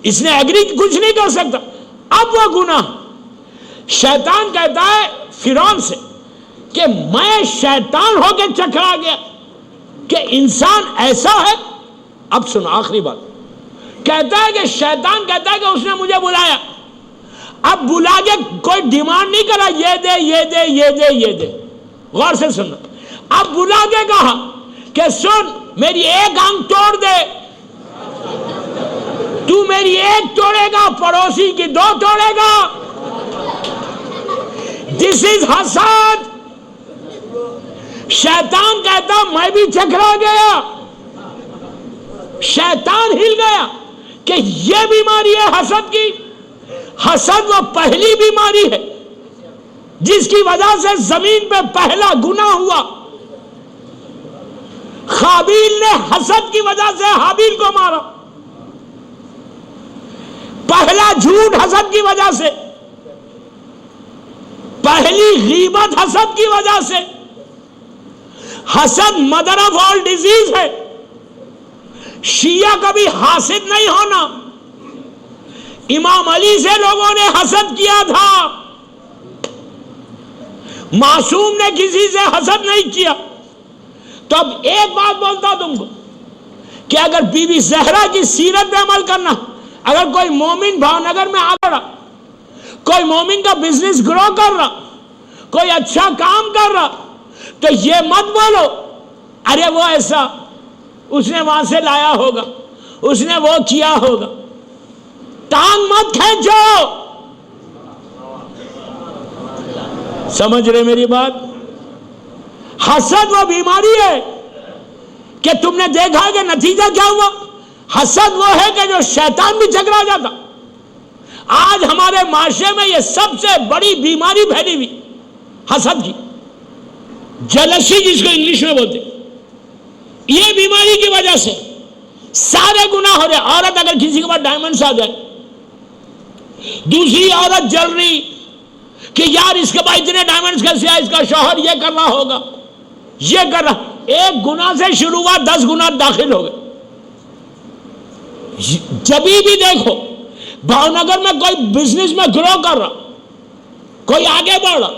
اس نے ایگری کچھ نہیں کر سکتا. اب وہ گناہ. شیطان کہتا ہے فرعون سے کہ میں شیطان ہو کے چکرا گیا کہ انسان ایسا ہے. اب سنو آخری بات. کہتا ہے کہ شیطان کہتا ہے کہ اس نے مجھے بلایا. اب بلا کے کوئی ڈیمانڈ نہیں کرا یہ دے یہ دے یہ دے یہ دے. غور سے سننا. اب بلا کے کہا کہ سن میری 1 آنکھ توڑ دے. تو میری 1 توڑے گا پڑوسی کی 2 توڑے گا. دس از حسد. شیطان کہتا میں بھی چکرا گیا. شیطان ہل گیا کہ یہ بیماری ہے حسد کی. حسد وہ پہلی بیماری ہے جس کی وجہ سے زمین پہ پہلا گناہ ہوا. قابیل نے حسد کی وجہ سے حابیل کو مارا. پہلا جھوٹ حسد کی وجہ سے، پہلی غیبت حسد کی وجہ سے. حسد مدر آف آل ڈیزیز ہے. شیعہ کبھی حاسد نہیں ہونا. امام علی سے لوگوں نے حسد کیا تھا، معصوم نے کسی سے حسد نہیں کیا. تو اب ایک بات بولتا تم کو کہ اگر بی بی زہرا کی سیرت پہ عمل کرنا، اگر کوئی مومن بھاونگر میں آ رہا، کوئی مومن کا بزنس گرو کر رہا، کوئی اچھا کام کر رہا، تو یہ مت بولو ارے وہ ایسا، اس نے وہاں سے لایا ہوگا، اس نے وہ کیا ہوگا. ٹانگ مت کھینچو. سمجھ رہے میری بات؟ حسد وہ بیماری ہے کہ تم نے دیکھا کہ نتیجہ کیا ہوا. حسد وہ ہے کہ جو شیطان بھی چکرا جاتا. آج ہمارے معاشرے میں یہ سب سے بڑی بیماری پھیلی ہوئی حسد کی. جلسی جس کو انگلش میں بولتے، یہ بیماری کی وجہ سے سارے گناہ ہو رہے. عورت اگر کسی کے پاس ڈائمنڈس آ جائے، دوسری عورت جل رہی کہ یار اس کے پاس اتنے ڈائمنڈس کیسے آئے، اس کا شوہر یہ کر رہا ہوگا یہ کر رہا. ایک گناہ سے شروع ہوا 10 گناہ داخل ہو گئے. جبھی بھی دیکھو بھاونگر میں کوئی بزنس میں گرو کر رہا، کوئی آگے بڑھ رہا،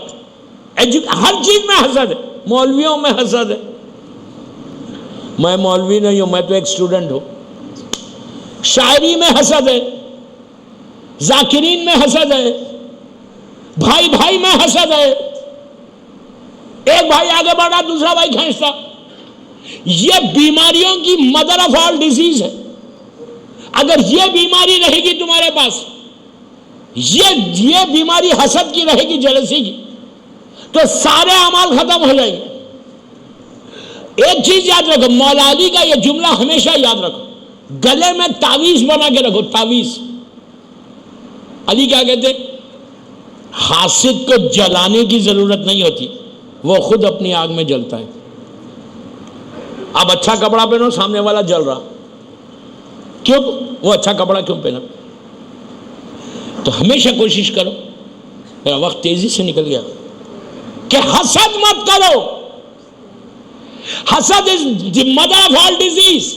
ہر چیز میں حسد ہے. مولویوں میں حسد ہے. میں مولوی نہیں ہوں، میں تو ایک اسٹوڈنٹ ہوں. شاعری میں حسد ہے، ذاکرین میں حسد ہے، بھائی بھائی میں حسد ہے. ایک بھائی آگے بڑھا دوسرا بھائی کھینچتا. یہ بیماریوں کی مدر آف آل ڈیزیز ہے. اگر یہ بیماری رہے گی تمہارے پاس، یہ بیماری حسد کی رہے گی، جلسی کی، تو سارے اعمال ختم ہو جائیں گے. ایک چیز یاد رکھو، مولا علی کا یہ جملہ ہمیشہ یاد رکھو، گلے میں تعویذ بنا کے رکھو. تعویذ علی کیا کہتے؟ حاسد کو جلانے کی ضرورت نہیں ہوتی، وہ خود اپنی آگ میں جلتا ہے. اب اچھا کپڑا پہنو، سامنے والا جل رہا، کیوں؟ وہ اچھا کپڑا کیوں پہنا؟ تو ہمیشہ کوشش کرو. میرا وقت تیزی سے نکل گیا کہ حسد مت کرو. حسد is the mother of all diseases.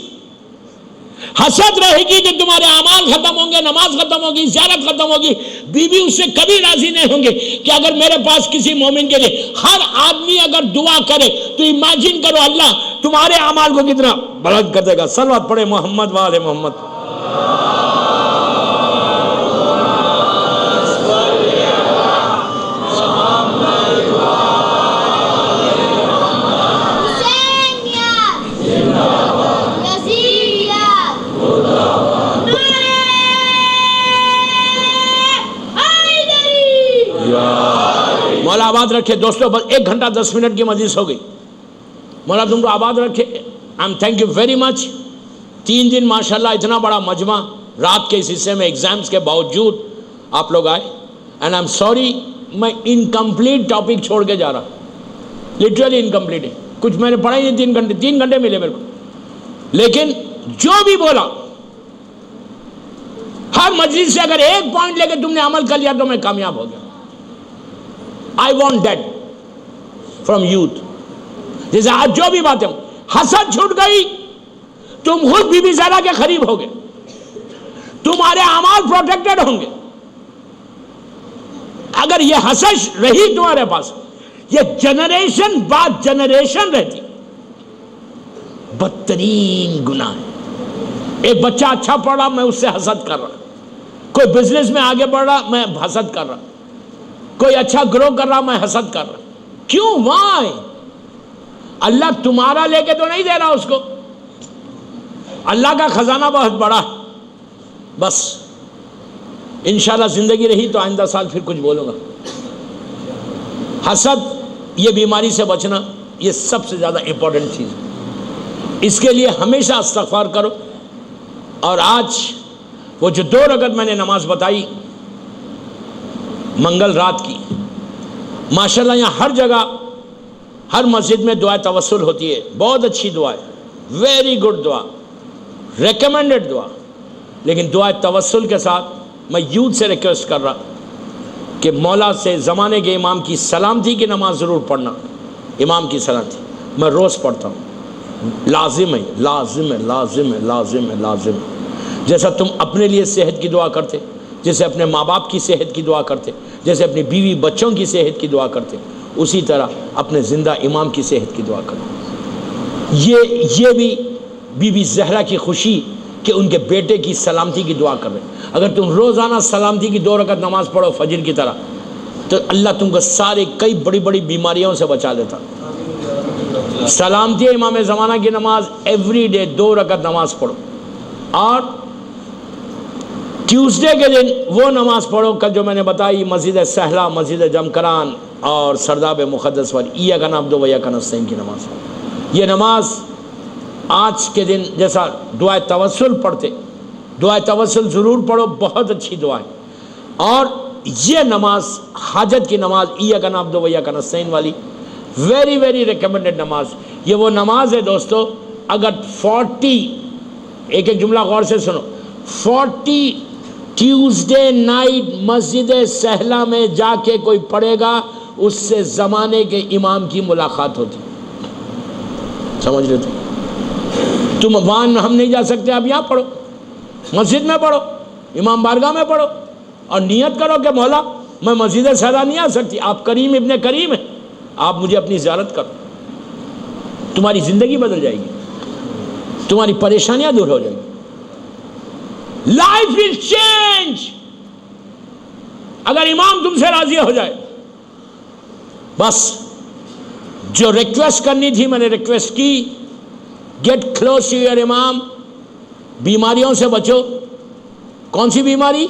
حسد رہے گی کہ تمہارے اعمال ختم ہوں گے، نماز ختم ہوگی، زیارت ختم ہوگی. بیوی اس سے کبھی راضی نہیں ہوں گے کہ اگر میرے پاس کسی مومن کے لیے ہر آدمی اگر دعا کرے تو امیجن کرو اللہ تمہارے اعمال کو کتنا بلند کر دے گا. صلوات پڑھے محمد و آل محمد. مولا آباد رکھے. دوستو بس 1 گھنٹہ 10 منٹ کی مجلس ہو گئی. مولا تم کو آباد رکھے. Thank you very much. 3 دن ماشاءاللہ اتنا بڑا مجمع رات کے اس حصے میں ایگزامز کے باوجود آپ لوگ آئے. اینڈ آئی ایم سوری میں انکمپلیٹ ٹاپک چھوڑ کے جا رہا. لٹرلی انکمپلیٹ ہے. کچھ میں نے پڑھا ہی نہیں. 3 گھنٹے ملے میرے کو. لیکن جو بھی بولا ہر مجلس سے اگر ایک پوائنٹ لے کے تم نے عمل کر لیا تو میں کامیاب ہو گیا. I want that from youth. جیسے آج جو بھی باتیں حسد چھوٹ گئی تم خود بی بی زہرا کے قریب ہوگے. تمہارے اعمال پروٹیکٹڈ ہوں گے. اگر یہ حسد رہی تمہارے پاس یہ جنریشن بعد جنریشن رہتی. بدترین گناہ ہے. ایک بچہ اچھا پڑھ رہا میں اس سے حسد کر رہا. کوئی بزنس میں آگے بڑھ رہا میں حسد کر رہا. کوئی اچھا گرو کر رہا میں حسد کر رہا. کیوں؟ وائے؟ اللہ تمہارا لے کے تو نہیں دے رہا اس کو. اللہ کا خزانہ بہت بڑا ہے. بس انشاءاللہ زندگی رہی تو آئندہ سال پھر کچھ بولوں گا. حسد یہ بیماری سے بچنا یہ سب سے زیادہ امپورٹنٹ چیز ہے. اس کے لیے ہمیشہ استغفار کرو. اور آج وہ جو 2 رکعت میں نے نماز بتائی منگل رات کی ماشاءاللہ یہاں ہر جگہ ہر مسجد میں دعا توسل ہوتی ہے. بہت اچھی دعا ہے. ویری گڈ دعا. ریکمینڈڈ دعا. لیکن دعا توسل کے ساتھ میں یوتھ سے ریکویسٹ کر رہا کہ مولا سے زمانے کے امام کی سلامتی کی نماز ضرور پڑھنا. امام کی سلامتی میں روز پڑھتا ہوں. لازم ہے لازم ہے لازم ہے لازم ہے لازم ہے. جیسا تم اپنے لیے صحت کی دعا کرتے, جیسے اپنے ماں باپ کی صحت کی دعا کرتے, جیسے اپنی بیوی بچوں کی صحت کی دعا کرتے, اسی طرح اپنے زندہ امام کی صحت کی دعا کرو. یہ بھی بی بی زہرا کی خوشی کہ ان کے بیٹے کی سلامتی کی دعا کر رہے. اگر تم روزانہ سلامتی کی 2 رکعت نماز پڑھو فجر کی طرح تو اللہ تم کو سارے کئی بڑی بڑی بیماریوں سے بچا لیتا. سلامتی امام زمانہ کی نماز ایوری ڈے 2 رکعت نماز پڑھو. اور ٹیوزڈے کے دن وہ نماز پڑھو کل جو میں نے بتائی, مسجد سہلا, مسجد جمکران اور سرداب مقدس والی ایاک نعبد و ایاک نستعین کی نماز. یہ نماز آج کے دن جیسا دعائے توسل پڑھتے, دعائے توسل ضرور پڑھو, بہت اچھی دعا ہے. اور یہ نماز حاجت کی نماز ایاک نعبد و ایاک نستعین والی ویری ویری ریکمینڈڈ نماز. یہ وہ نماز ہے دوستو اگر 40 ایک جملہ غور سے سنو, 40 ٹیوزڈے نائٹ مسجد سہلا میں جا کے کوئی پڑھے گا اس سے زمانے کے امام کی ملاقات ہوتی. سمجھ لیتے تم وہاں ہم نہیں جا سکتے, آپ یہاں پڑھو, مسجد میں پڑھو, امام بارگاہ میں پڑھو اور نیت کرو کہ مولا میں مسجد سہلا نہیں آ سکتی, آپ کریم ابن کریم ہیں, آپ مجھے اپنی زیارت کرو. تمہاری زندگی بدل جائے گی, تمہاری پریشانیاں دور ہو جائیں گی. لائف ول چینج اگر امام تم سے راضی ہو جائے. بس جو ریکویسٹ کرنی تھی میں نے ریکویسٹ کی. گیٹ کلوز ٹو یور امام. بیماریوں سے بچو. کون سی بیماری؟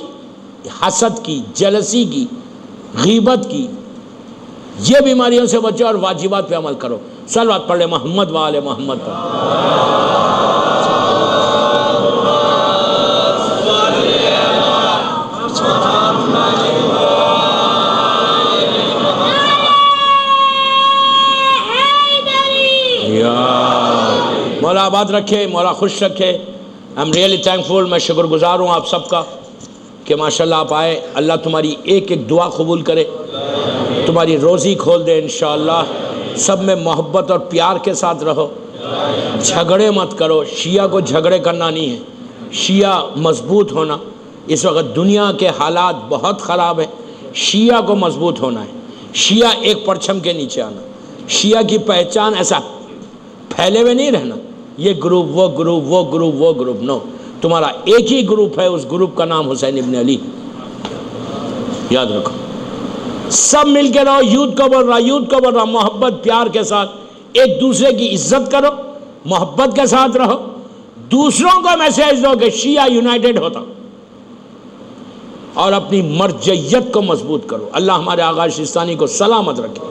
حسد کی, جلسی کی, غیبت کی. یہ بیماریوں سے بچو اور واجبات پہ عمل کرو. صلوات پڑھ لے محمد و آل محمد پر. مولا آباد رکھے, مولا خوش رکھے. I am really thankful. میں شکر گزار ہوں آپ سب کا کہ ماشاءاللہ آپ آئے. اللہ تمہاری ایک ایک دعا قبول کرے, تمہاری روزی کھول دے انشاءاللہ. سب میں محبت اور پیار کے ساتھ رہو, جھگڑے مت کرو. شیعہ کو جھگڑے کرنا نہیں ہے, شیعہ مضبوط ہونا. اس وقت دنیا کے حالات بہت خراب ہیں. شیعہ کو مضبوط ہونا ہے. شیعہ ایک پرچم کے نیچے آنا. شیعہ کی پہچان ایسا پھیلے ہوئے نہیں رہنا، یہ گروپ وہ گروپ وہ گروپ وہ گروپ. نو، تمہارا ایک ہی گروپ ہے، اس گروپ کا نام حسین ابن علی. یاد رکھو، سب مل کے رہو. یوتھ کو بول رہا محبت پیار کے ساتھ ایک دوسرے کی عزت کرو، محبت کے ساتھ رہو. دوسروں کو میسیج دو کہ شیعہ یونائٹڈ ہوتا، اور اپنی مرجعیت کو مضبوط کرو. اللہ ہمارے آغا سیستانی کو سلامت رکھے،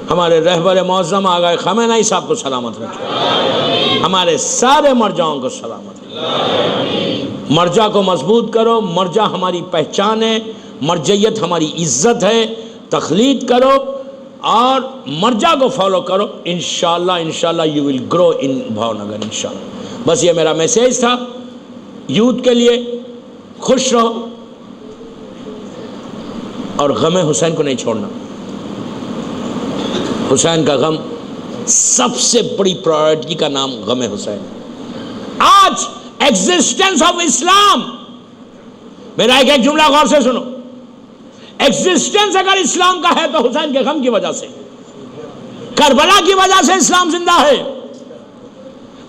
ہمارے رہبر معظم آغا خامنہئی صاحب کو سلامت رکھے، ہمارے سارے مرجعوں کو سلامت رکھے. مرجع کو مضبوط کرو. مرجع ہماری پہچان ہے، مرجعیت ہماری عزت ہے. تخلید کرو اور مرجع کو فالو کرو. انشاءاللہ یو ول گرو ان بھاونگر انشاءاللہ. بس یہ میرا میسیج تھا یوتھ کے لیے. خوش رہو اور غم حسین کو نہیں چھوڑنا. حسین کا غم سب سے بڑی پرائورٹی کا نام غم حسین. آج ایگزسٹنس آف اسلام، میرا ایک جملہ غور سے سنو، ایگزسٹنس اگر اسلام کا ہے تو حسین کے غم کی وجہ سے، کربلا کی وجہ سے اسلام زندہ ہے.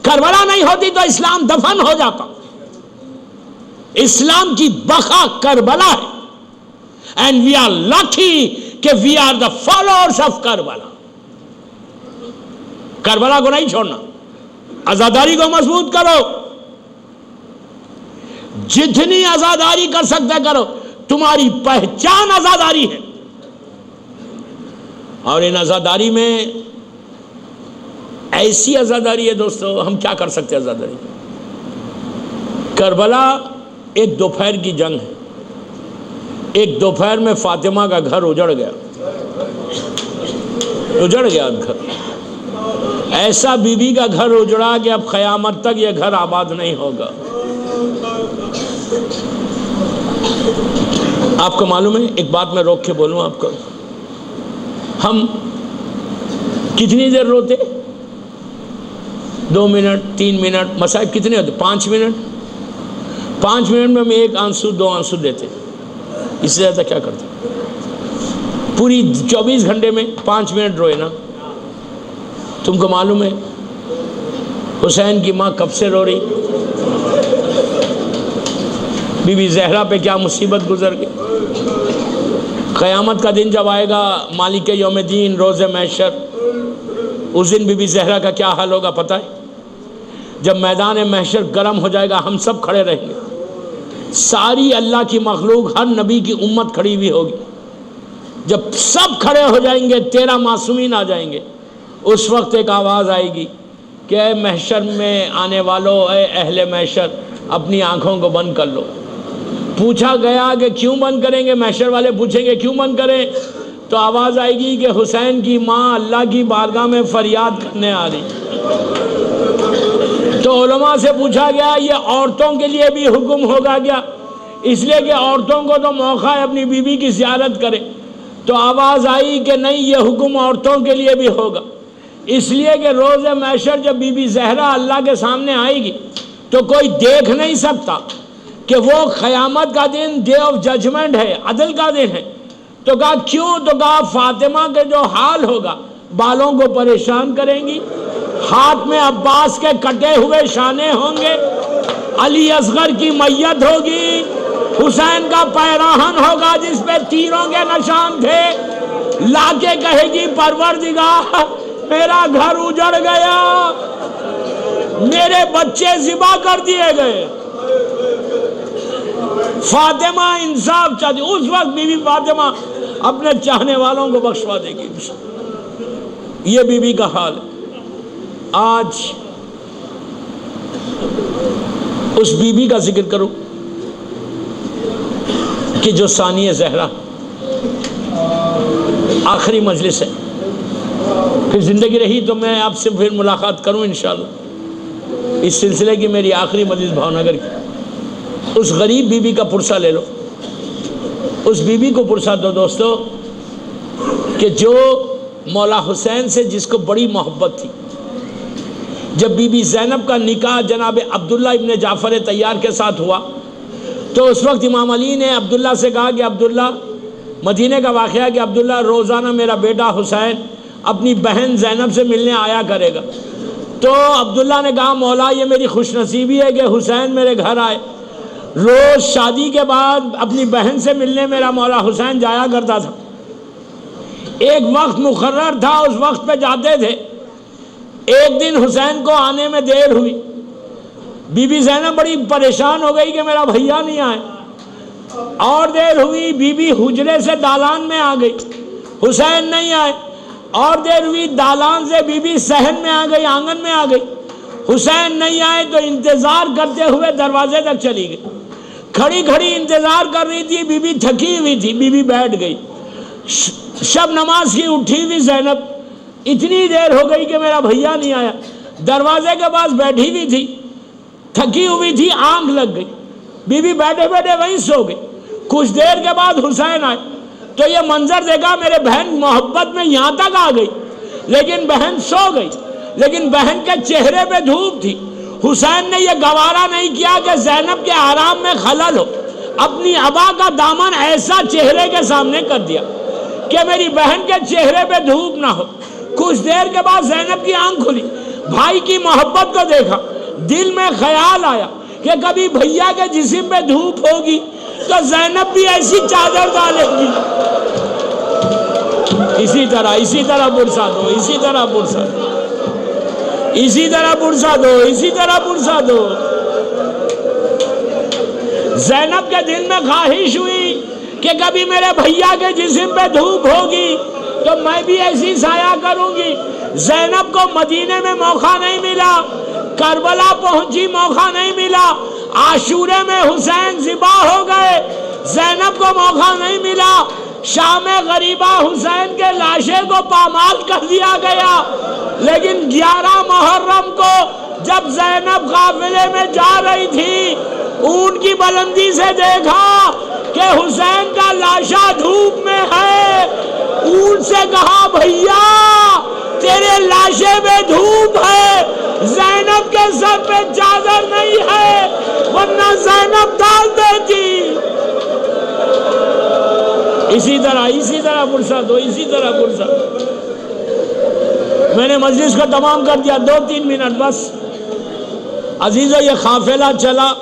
کربلا نہیں ہوتی تو اسلام دفن ہو جاتا. اسلام کی بقا کربلا ہے. اینڈ وی آر لکی کہ we are the followers of Karbala. Karbala کو نہیں چھوڑنا. آزاداری کو مضبوط کرو، جتنی آزاداری کر سکتے کرو. تمہاری پہچان آزاداری ہے، اور ان آزاداری میں ایسی آزاداری ہے دوستو، ہم کیا کر سکتے ہیں آزاداری. کربلا ایک دوپہر کی جنگ ہے. ایک دوپہر میں فاطمہ کا گھر اجڑ گیا گھر. ایسا بی بی کا گھر اجڑا کہ اب قیامت تک یہ گھر آباد نہیں ہوگا. آپ کو معلوم ہے، ایک بات میں روک کے بولوں آپ کو، ہم کتنی دیر روتے؟ 2 منٹ 3 منٹ. مصائب کتنے ہوتے؟ 5 منٹ. 5 منٹ میں ہم 1 آنسو 2 آنسو دیتے. اس سے زیادہ کیا کرتے؟ پوری 24 گھنٹے میں 5 منٹ روئے نا. تم کو معلوم ہے حسین کی ماں کب سے رو رہی؟ بی بی زہرا پہ کیا مصیبت گزر گئی. قیامت کا دن جب آئے گا، مالک یوم دین، روز محشر، اس دن بی بی زہرا کا کیا حال ہوگا پتہ ہے؟ جب میدان محشر گرم ہو جائے گا، ہم سب کھڑے رہیں گے. ساری اللہ کی مخلوق، ہر نبی کی امت کھڑی ہوئی ہوگی. جب سب کھڑے ہو جائیں گے، 13 معصومین آ جائیں گے. اس وقت ایک آواز آئے گی کہ اے محشر میں آنے والوں، اے اہل محشر، اپنی آنکھوں کو بند کر لو. پوچھا گیا کہ کیوں بند کریں گے؟ محشر والے پوچھیں گے کیوں بند کریں؟ تو آواز آئے گی کہ حسین کی ماں اللہ کی بارگاہ میں فریاد کرنے آ رہی. تو علماء سے پوچھا گیا یہ عورتوں کے لیے بھی حکم ہوگا کیا؟ اس لیے کہ عورتوں کو تو موقع ہے اپنی بیوی کی زیارت کرے. تو آواز آئی کہ نہیں، یہ حکم عورتوں کے لیے بھی ہوگا. اس لیے کہ روز محشر جب بی بی زہرا اللہ کے سامنے آئے گی تو کوئی دیکھ نہیں سکتا کہ وہ قیامت کا دن ڈے آف ججمنٹ ہے، عدل کا دن ہے. تو کہا کیوں؟ تو کہا فاطمہ کے جو حال ہوگا، بالوں کو پریشان کریں گی، ہاتھ میں عباس کے کٹے ہوئے شانے ہوں گے، علی اصغر کی میت ہوگی، حسین کا پیراہن ہوگا جس پہ تیروں کے نشان تھے. لا کے کہے گی پروردگار میرا گھر اجڑ گیا، میرے بچے ذبح کر دیے گئے. فاطمہ انصاف چاہتی. اس وقت بی بی فاطمہ اپنے چاہنے والوں کو بخشوا دے گی. یہ بی بی کا حال ہے. آج اس بی بی کا ذکر کروں کہ جو ثانیہ زہرا آخری مجلس ہے، پھر زندگی رہی تو میں آپ سے پھر ملاقات کروں انشاءاللہ. اس سلسلے کی میری آخری مجلس بھاونگر کی. اس غریب بی بی کا پرسہ لے لو. اس بی بی کو پرسہ دو دوستو کہ جو مولا حسین سے جس کو بڑی محبت تھی، جب بی بی زینب کا نکاح جناب عبداللہ ابن جعفر طیار کے ساتھ ہوا تو اس وقت امام علی نے عبداللہ سے کہا کہ عبداللہ، مدینے کا واقعہ کہ عبداللہ روزانہ میرا بیٹا حسین اپنی بہن زینب سے ملنے آیا کرے گا. تو عبداللہ نے کہا مولا یہ میری خوش نصیبی ہے کہ حسین میرے گھر آئے. روز شادی کے بعد اپنی بہن سے ملنے میرا مولا حسین جایا کرتا تھا. ایک وقت مقرر تھا، اس وقت پہ جاتے تھے. ایک دن حسین کو آنے میں دیر ہوئی. بی بی زینب بڑی پریشان ہو گئی کہ میرا بھیا نہیں آئے. اور دیر ہوئی، بی بی حجرے سے دالان میں آ گئی، حسین نہیں آئے. اور دیر ہوئی، دالان سے بی بی صحن میں آ گئی، آنگن میں آ گئی، حسین نہیں آئے. تو انتظار کرتے ہوئے دروازے تک چلی گئی. کھڑی کھڑی انتظار کر رہی تھی، بی بی تھکی ہوئی تھی، بی بی بیٹھ گئی. شب نماز کی اٹھی ہوئی زینب اتنی دیر ہو گئی کہ میرا بھیا نہیں آیا، دروازے کے پاس بیٹھی ہوئی تھی، تھکی ہوئی تھی، آنکھ لگ گئی. بی بی بیٹھے بیٹھے وہیں سو گئی. کچھ دیر کے بعد حسین آئے تو یہ منظر دیکھا، میرے بہن محبت میں یہاں تک آ گئی لیکن بہن سو گئی. لیکن بہن کے چہرے پہ دھوپ تھی. حسین نے یہ گوارا نہیں کیا کہ زینب کے آرام میں خلل ہو. اپنی ابا کا دامن ایسا چہرے کے سامنے کر دیا کہ میری بہن کے چہرے پہ دھوپ نہ ہو. کچھ دیر کے بعد زینب کی آنکھ کھلی، بھائی کی محبت کو دیکھا. دل میں خیال آیا کہ کبھی بھیا کے جسم پہ دھوپ ہوگی تو زینب بھی ایسی چادر ڈالے گی. اسی طرح برسا دو، اسی طرح برسا دو، اسی طرح برسا دو، اسی طرح برسا دو. زینب کے دل میں خواہش ہوئی کہ کبھی میرے بھیا کے جسم پہ دھوپ ہوگی تو میں بھی ایسی سایہ کروں گی. زینب کو مدینے میں موقع نہیں ملا، کربلا پہنچی موقع نہیں ملا، عاشورے میں حسین ذبح ہو گئے، زینب کو موقع نہیں ملا. شام غریبہ حسین کے لاشے کو پامال کر دیا گیا. لیکن 11 محرم کو جب زینب قافلے میں جا رہی تھی، اونٹ کی بلندی سے دیکھا کہ حسین کا لاشا دھوپ میں ہے. اونٹ سے کہا بھیا تیرے لاشے میں دھوپ ہے، زینب کے سر پہ چادر نہیں ہے ورنہ زینب ڈال دیتی. اسی طرح برسا دو، اسی طرح برسا. میں نے مجلس کو تمام کر دیا، 2-3 منٹ بس. عزیزو یہ قافلہ چلا.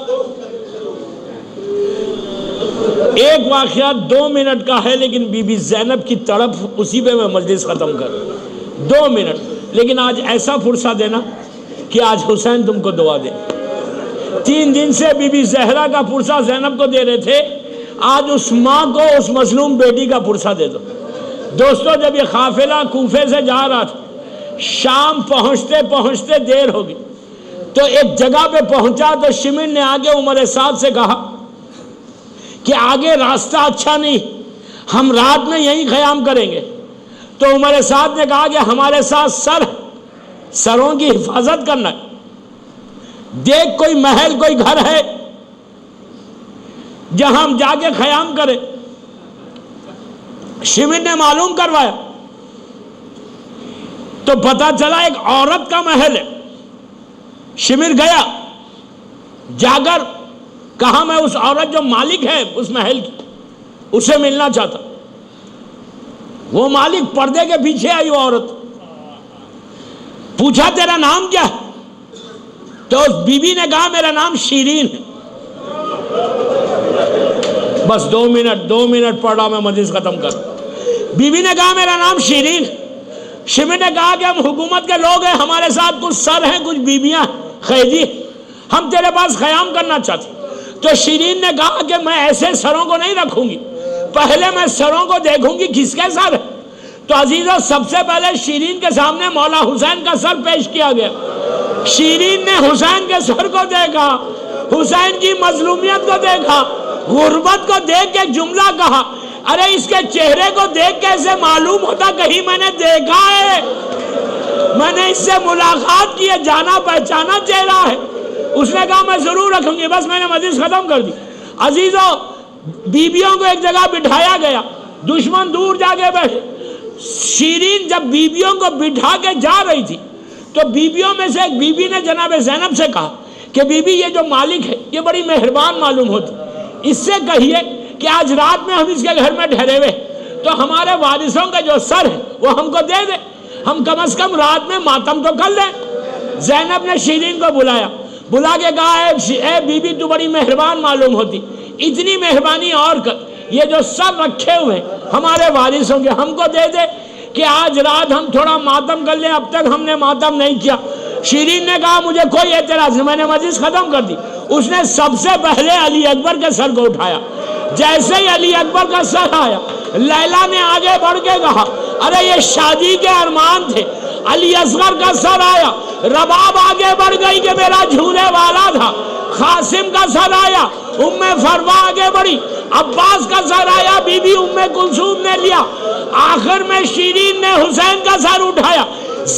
ایک واقعہ 2 منٹ کا ہے لیکن بی بی زینب کی تڑپ، اسی پہ میں مجلس ختم کر 2 منٹ. لیکن آج ایسا فرصت دینا کہ آج حسین تم کو دعا دے. 3 دن سے بی بی زہرا کا پرسہ زینب کو دے رہے تھے، آج اس ماں کو، اس مظلوم بیٹی کا پرسہ دے دو. دوستو جب یہ قافلہ کوفے سے جا رہا تھا، شام پہنچتے پہنچتے دیر ہو گئی تو ایک جگہ پہ پہنچا تو شمر نے آگے عمر سعد سے کہا کہ آگے راستہ اچھا نہیں، ہم رات میں یہیں قیام کریں گے. تو عمر سعد نے کہا کہ ہمارے ساتھ سروں کی حفاظت کرنا ہے، دیکھ کوئی محل کوئی گھر ہے جہاں ہم جا کے قیام کریں. شمر نے معلوم کروایا تو پتا چلا ایک عورت کا محل ہے. شمر گیا، جا کر کہا میں اس عورت جو مالک ہے اس محل کی، اسے ملنا چاہتا. وہ مالک پردے کے پیچھے آئی. وہ عورت پوچھا تیرا نام کیا ہے؟ تو اس بی بی نے کہا میرا نام شیرین ہے. بس 2 منٹ پڑھ رہا میں مجلس ختم کر. بی بی نے کہا میرا نام شیرین. شمر نے کہا کہ ہم حکومت کے لوگ ہیں، ہمارے ساتھ کچھ سر ہیں، کچھ بیویاں قیدی، ہم تیرے پاس قیام کرنا چاہتے. تو شیرین نے کہا کہ میں ایسے سروں کو نہیں رکھوں گی، پہلے میں سروں کو دیکھوں گی کس کے سر ہے. تو عزیزو سب سے پہلے شیرین کے سامنے مولا حسین کا سر پیش کیا گیا. شیرین نے حسین کے سر کو دیکھا، حسین کی مظلومیت کو دیکھا، غربت کو دیکھ کے جملہ کہا، ارے اس کے چہرے کو دیکھ کے اسے معلوم ہوتا کہیں میں نے دیکھا ہے، میں نے اس سے ملاقات کی ہے، جانا پہچانا چہرہ ہے. اس نے کہا میں ضرور رکھوں گی. بس میں نے مجلس ختم کر دی. عزیزو بیویوں کو ایک جگہ بٹھایا گیا، دشمن دور جا کے بیٹھے. شیرین جب بیویوں کو بٹھا کے جا رہی تھی تو بیویوں میں سے ایک بیوی نے جناب زینب سے کہا کہ بی بی یہ جو مالک ہے یہ بڑی مہربان معلوم ہوتی، اس سے کہیے کہ آج رات میں ہم اس کے گھر میں ٹھہرے ہوئے تو ہمارے وارثوں کا جو سر ہے وہ ہم کو دے دے، ہم کم از کم رات میں ماتم تو کر لیں۔ زینب نے شیرین کو بلایا، بلا کے کہا اے بی بی تو بڑی مہربان معلوم ہوتی، اتنی مہربانی اور کر، یہ جو سر رکھے ہوئے ہمارے وارثوں کے ہم کو دے دے کہ آج رات ہم تھوڑا ماتم کر لیں، اب تک ہم نے ماتم نہیں کیا۔ شیرین نے کہا مجھے کوئی اعتراض نہیں، میں نے مجلس ختم کر دی۔ اس نے سب سے پہلے علی اکبر کے سر کو اٹھایا، جیسے ہی علی اکبر کا سر آیا لیلا نے آگے بڑھ کے کہا ارے یہ شادی کے ارمان تھے، علی اصغر کا سر آیا، رباب آگے بڑھ گئی کہ میرا جھولے والا تھا، قاسم کا سر آیا، ام فروا آگے بڑھی، عباس کا سر آیا، بی بی ام کلثوم نے لیا، آخر میں شیرین نے حسین کا سر اٹھایا،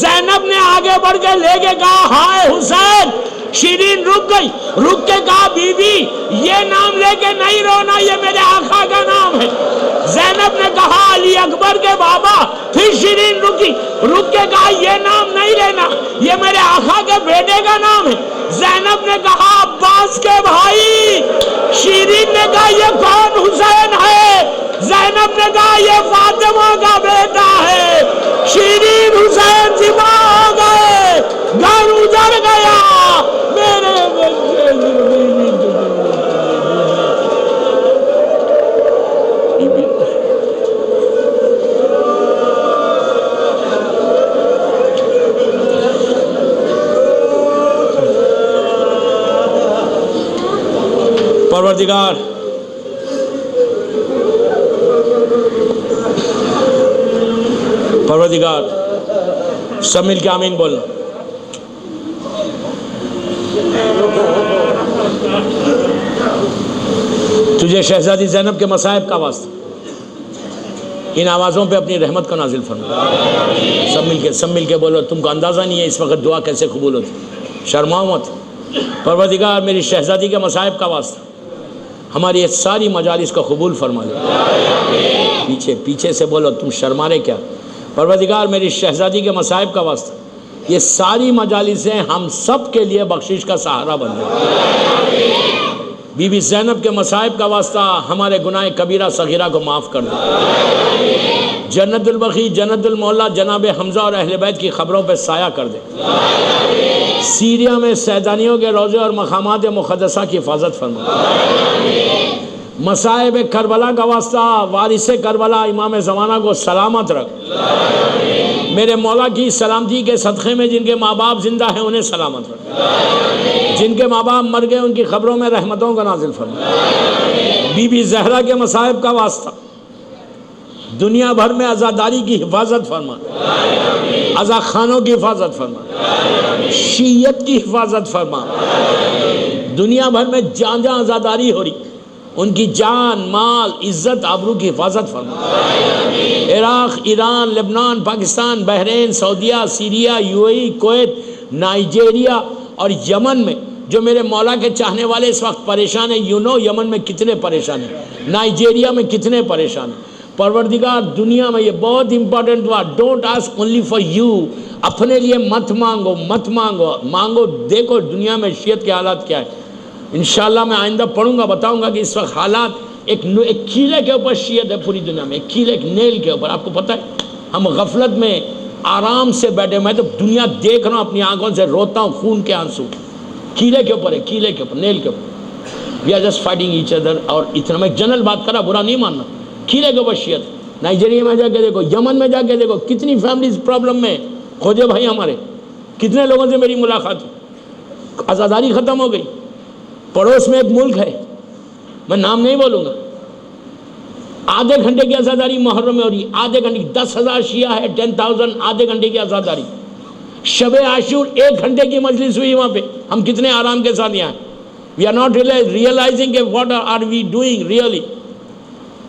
زینب نے آگے بڑھ کے لے کے کہا ہائے حسین۔ شیرین رک گئی، رک کے کہا بی بی یہ نام لے کے نہیں رونا، یہ میرے آقا کا نام ہے۔ زینب نے کہا علی اکبر کے بابا، پھر شیرین رکی، رک کے کہا یہ نام نہیں لینا، یہ میرے آقا کے بیٹے کا نام ہے۔ زینب نے کہا عباس کے بھائی، شیرین نے کہا یہ کون حسین ہے؟ زینب نے کہا یہ فاطمہ کا بیٹا ہے۔ شیرین حسین ذبح ہو گئے، گھر اجڑ گیا، میرے پروردگار پروردگار سب مل کے آمین بولنا۔ تجھے شہزادی زینب کے مصائب کا واسطہ ان آوازوں پہ اپنی رحمت کو نازل فرما۔ سب مل کے بولو، تم کو اندازہ نہیں ہے اس وقت دعا کیسے قبول ہوتی، شرماؤ مت۔ پروردگار میری شہزادی کے مصائب کا واسطہ ہماری یہ ساری مجالس کو قبول فرما دے۔ پیچھے سے بولو، تم شرما رہے کیا؟ پروردگار میری شہزادی کے مصائب کا واسطہ یہ ساری مجالسیں ہم سب کے لیے بخشش کا سہارا بن جائے۔ بی بی زینب کے مصائب کا واسطہ ہمارے گناہ کبیرہ صغیرہ کو معاف کر دے۔ جنت البقیع، جنت المعلا جناب حمزہ اور اہل بیت کی خبروں پہ سایہ کر دے۔ سیریا میں سیدانیوں کے روضے اور مقامات مقدسہ کی حفاظت فرما۔ مصائب کربلا کا واسطہ وارث کربلا امام زمانہ کو سلامت رکھ۔ میرے مولا کی سلامتی کے صدقے میں جن کے ماں باپ زندہ ہیں انہیں سلامت رکھ، جن کے ماں باپ مر گئے ان کی خبروں میں رحمتوں کا نازل فرما۔ بی بی زہرا کے مصائب کا واسطہ دنیا بھر میں عزاداری کی حفاظت فرما، عزا خانوں کی حفاظت فرما، شیعت کی حفاظت فرما۔ دنیا بھر میں جہاں جہاں عزاداری ہو رہی ان کی جان، مال، عزت، آبرو کی حفاظت فرما۔ عراق، ایران، لبنان، پاکستان، بحرین، سعودیہ، Syria, U A E, Kuwait, Nigeria اور یمن میں جو میرے مولا کے چاہنے والے اس وقت پریشان ہیں، یمن میں کتنے پریشان ہیں، نائجیریا میں کتنے پریشان ہیں۔ پروردگار دنیا میں یہ بہت امپورٹنٹ ہوا، don't ask only for you, اپنے لیے مت مانگو، مت مانگو، مانگو۔ دیکھو دنیا میں شیعت کے حالات کیا ہے، انشاءاللہ میں آئندہ پڑھوں گا، بتاؤں گا کہ اس وقت حالات ایک کیلے کے اوپر شیعت ہے پوری دنیا میں، ایک کیلے، ایک نیل کے اوپر۔ آپ کو پتہ ہے ہم غفلت میں آرام سے بیٹھے، میں تو دنیا دیکھ رہا ہوں اپنی آنکھوں سے، روتا ہوں خون کے آنسو، کیلے کے اوپر ہے، کیلے کے اوپر، نیل کے اوپر، we are just fighting each other. اور اتنا میں جنرل بات کرا، برا نہیں ماننا، کیلے کے اوپر شیعت۔ نائجیریا میں جا کے دیکھو، یمن میں جا کے دیکھو، کتنی فیملیز پرابلم میں، خوجے بھائی ہمارے، کتنے لوگوں سے میری ملاقات ہوئی، عزاداری ختم ہو گئی۔ پڑوس میں ایک ملک ہے، میں نام نہیں بولوں گا، آدھے گھنٹے کی عزاداری محرم میں ہو رہی، آدھے گھنٹے کی، 10,000 شیعہ ہے، 10,000 آدھے گھنٹے کی عزاداری۔ شب عاشور 1 گھنٹے کی مجلس ہوئی وہاں پہ، ہم کتنے آرام کے ساتھ یہاں ہیں۔ وی آر ناٹ ریئلائزنگ کہ what are we doing really.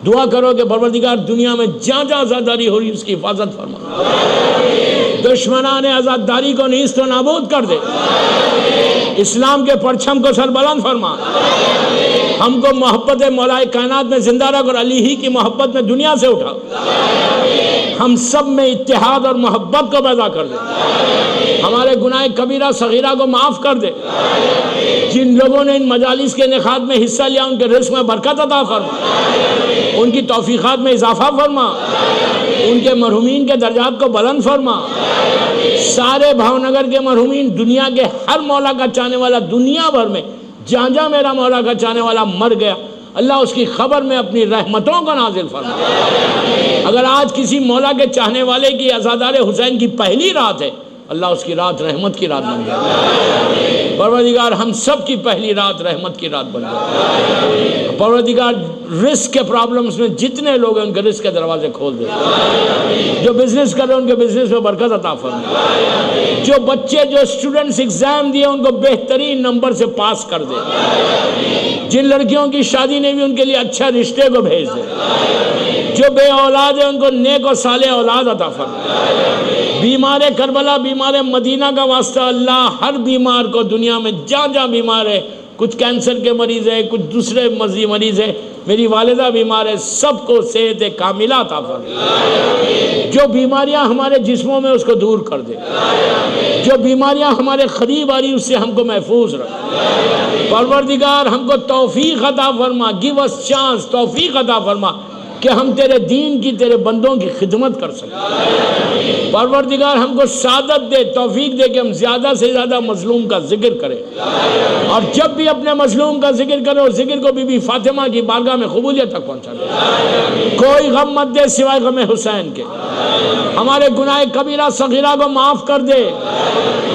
دعا کرو کہ پروردگار دنیا میں جہاں جہاں عزاداری ہو رہی اس کی حفاظت فرما، دشمنان عزاداری کو نیست و نابود کر دے، اسلام کے پرچم کو سربلند فرما، ہم کو محبت مولا کائنات میں زندہ رکھ اور علی ہی کی محبت میں دنیا سے اٹھا، ہم سب میں اتحاد اور محبت کو پیدا کر دے، ہمارے گناہ کبیرہ صغیرہ کو معاف کر دے، جن لوگوں نے ان مجالس کے انعقاد میں حصہ لیا ان کے رزق میں برکت عطا فرما، ان کی توفیقات میں اضافہ فرما، ان کے مرحومین کے درجات کو بلند فرما، سارے بھاؤ نگر کے مرحومین، دنیا کے ہر مولا کا چاہنے والا، دنیا بھر میں جہاں جہاں میرا مولا کا چاہنے والا مر گیا، اللہ اس کی خبر میں اپنی رحمتوں کو نازل فرما۔ اگر آج کسی مولا کے چاہنے والے کی عزادار حسین کی پہلی رات ہے، اللہ اس کی رات رحمت کی رات بن جائے۔ پروردگار ہم سب کی پہلی رات رحمت کی رات بن جائے۔ پروردگار رزق کے پرابلمز میں جتنے لوگ ہیں ان کے رزق کے دروازے کھول دے، جو بزنس کر رہے ہیں ان کے بزنس میں برکت عطا فرما، جو بچے جو اسٹوڈنٹس ایگزام دیے ان کو بہترین نمبر سے پاس کر دے، جن لڑکیوں کی شادی نہیں ہوئی ان کے لیے اچھا رشتے کو بھیج دے، جو بے اولاد ہیں ان کو نیک و صالح اولاد عطا فرما۔ بیمار کربلا، بیمار مدینہ کا واسطہ اللہ ہر بیمار کو دنیا میں جہاں جہاں بیمار ہے، کچھ کینسر کے مریض ہیں، کچھ دوسرے مریض ہیں، میری والدہ بیمار ہے، سب کو صحت کاملہ عطا فرما۔ جو بیماریاں ہمارے جسموں میں اس کو دور کر دے، جو بیماریاں ہمارے قریب آ رہی اس سے ہم کو محفوظ رکھ۔ پروردگار ہم کو توفیق عطا فرما، گیو اس چانس، توفیق عطا فرما کہ ہم تیرے دین کی، تیرے بندوں کی خدمت کر سکیں۔ پروردگار ہم کو سعادت دے، توفیق دے کہ ہم زیادہ سے زیادہ مظلوم کا ذکر کریں، اور جب بھی اپنے مظلوم کا ذکر کریں اور ذکر کو بی بی فاطمہ کی بارگاہ میں قبولیت تک پہنچا دے۔ کوئی غم مت دے سوائے غم حسین کے، ہمارے گناہ کبیرہ صغیرہ کو معاف کر دے،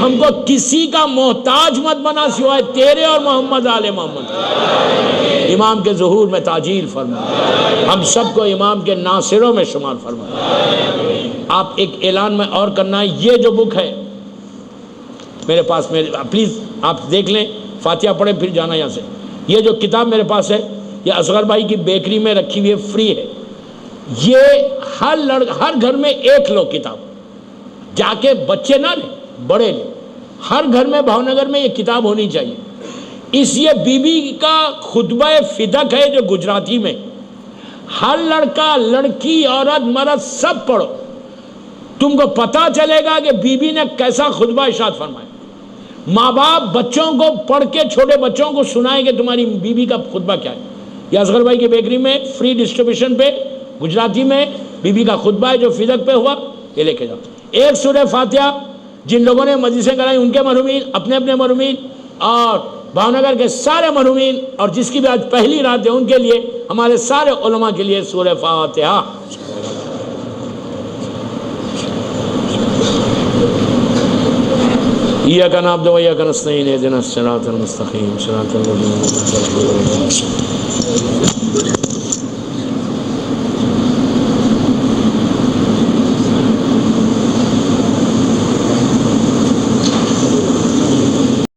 ہم کو کسی کا محتاج مت بنا سوائے تیرے اور محمد آل محمد۔ امام کے ظہور میں تعجیل فرما، ہم سب کو امام کے ناصروں میں شمار فرما۔ آپ ایک اعلان میں اور کرنا ہے، یہ جو بک ہے میرے پاس، پلیز آپ دیکھ لیں، فاتحہ پڑھیں پھر جانا یہاں سے۔ یہ جو کتاب میرے پاس ہے یہ اصغر بھائی کی بیکری میں رکھی ہوئی ہے، فری ہے۔ یہ ہر گھر میں ایک لو کتاب، جا کے بچے نہ لیں بڑے لیں، ہر گھر میں بھاؤ نگر میں یہ کتاب ہونی چاہیے۔ اس یہ بی بی کا خطبہ فدق ہے جو گجراتی میں، ہر لڑکا لڑکی عورت مرد سب پڑھو، تم کو پتہ چلے گا کہ بی بی نے کیسا خطبہ ارشاد فرمایا۔ ماں باپ بچوں کو پڑھ کے چھوٹے بچوں کو سنائیں کہ تمہاری بی بی کا خطبہ کیا ہے۔ یہ اصغر بھائی کی بیکری میں فری ڈسٹریبیوشن پہ گجراتی میں بی بی کا خطبہ ہے جو فدق پہ ہوا، یہ لے کے جاؤ۔ ایک سورہ فاتحہ جن لوگوں نے مجلسیں کرائی ان کے مرحومین، اپنے اپنے مرحومین، اور بھاؤ نگر کے سارے مرحومین، اور جس کی بھی آج پہلی رات ہے ان کے لیے، ہمارے سارے علماء کے لیے سورہ فاتحہ۔ ایاک نعبد و ایاک نستعین اہدنا الصراط المستقیم صراط الذین انعمت علیہم غیر المغضوب علیہم۔